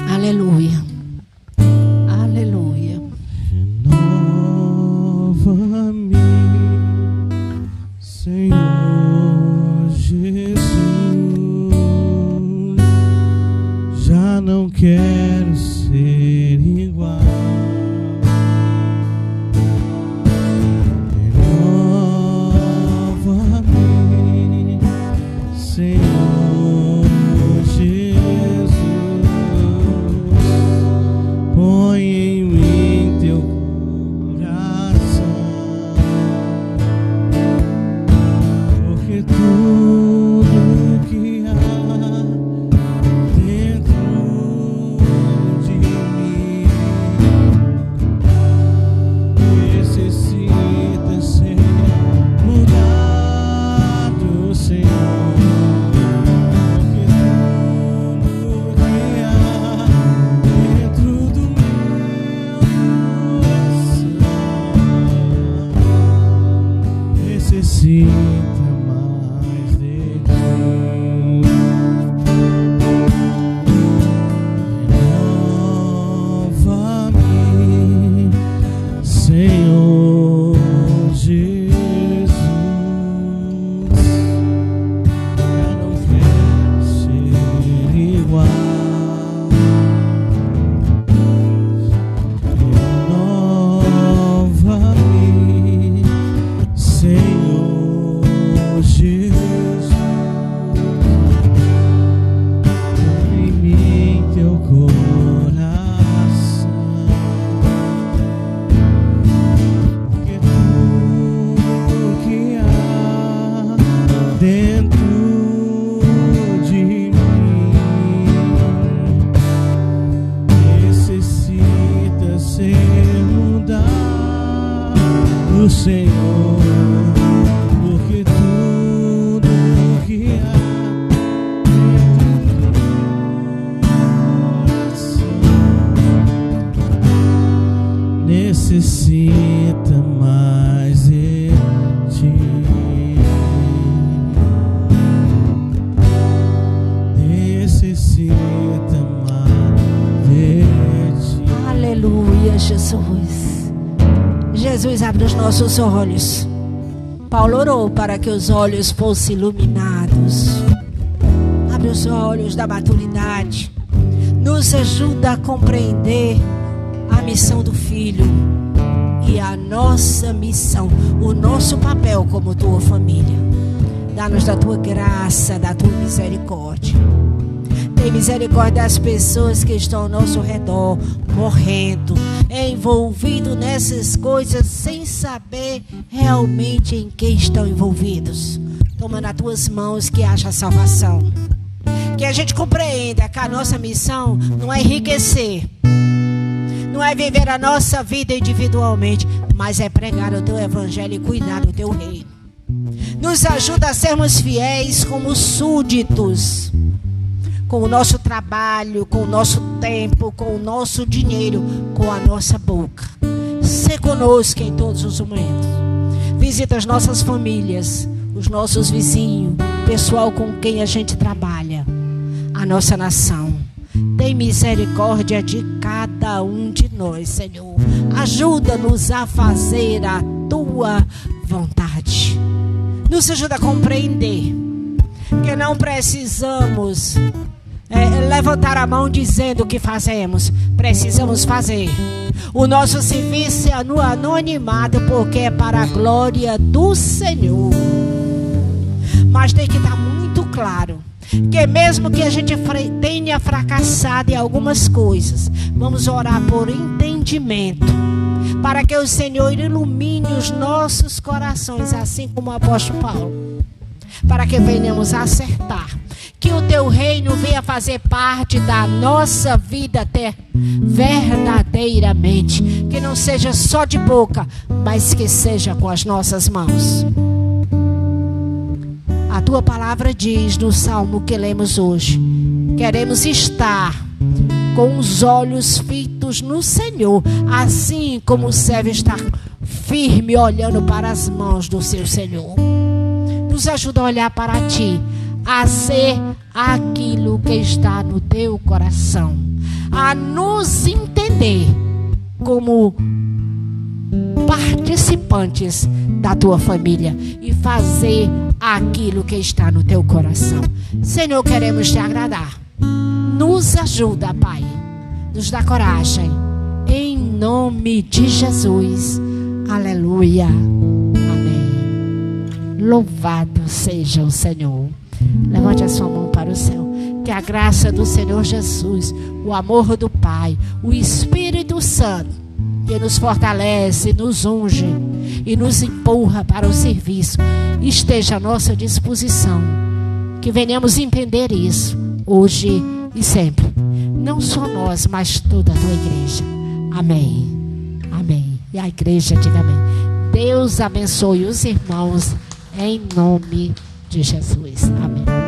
Aleluia. Aleluia. ajuda do Senhor, porque tudo que há necessita mais de ti. Necessita mais de ti. Aleluia, Jesus. Jesus, abre os nossos olhos. Paulo orou para que os olhos fossem iluminados. Abre os olhos da maturidade. Nos ajuda a compreender a missão do Filho e a nossa missão, o nosso papel como tua família. Dá-nos da tua graça, da tua misericórdia. Tem misericórdia das pessoas que estão ao nosso redor, morrendo, envolvidos nessas coisas sem saber realmente em que estão envolvidos. Toma nas tuas mãos que haja salvação. Que a gente compreenda que a nossa missão não é enriquecer, não é viver a nossa vida individualmente, mas é pregar o teu evangelho e cuidar do teu reino. Nos ajuda a sermos fiéis como súditos, com o nosso trabalho, com o nosso tempo, com o nosso dinheiro, com a nossa boca. Sê conosco em todos os momentos. Visita as nossas famílias, os nossos vizinhos, o pessoal com quem a gente trabalha, a nossa nação. Tem misericórdia de cada um de nós, Senhor. Ajuda-nos a fazer a tua vontade. Nos ajuda a compreender que não precisamos levantar a mão dizendo o que fazemos. Precisamos fazer. O nosso serviço é no anonimato, porque é para a glória do Senhor. Mas tem que estar muito claro que mesmo que a gente tenha fracassado em algumas coisas, vamos orar por entendimento, para que o Senhor ilumine os nossos corações, assim como o apóstolo Paulo, para que venhamos a acertar, que o teu reino venha fazer parte da nossa vida até verdadeiramente, que não seja só de boca, mas que seja com as nossas mãos. A tua palavra diz no salmo que lemos hoje: queremos estar com os olhos fitos no Senhor, assim como o servo está firme olhando para as mãos do seu Senhor. Nos ajuda a olhar para ti, a ser aquilo que está no teu coração, a nos entender como participantes da tua família e fazer aquilo que está no teu coração. Senhor, queremos te agradar. Nos ajuda, Pai. Nos dá coragem. Em nome de Jesus. Aleluia. Amém. Louvado seja o Senhor. Levante a sua mão para o céu. Que a graça do Senhor Jesus, o amor do Pai, o Espírito Santo, que nos fortalece, nos unge e nos empurra para o serviço, esteja à nossa disposição. Que venhamos entender isso hoje e sempre. Não só nós, mas toda a tua igreja. Amém. Amém. E a igreja diga amém. Deus abençoe os irmãos em nome de Jesus. Amém.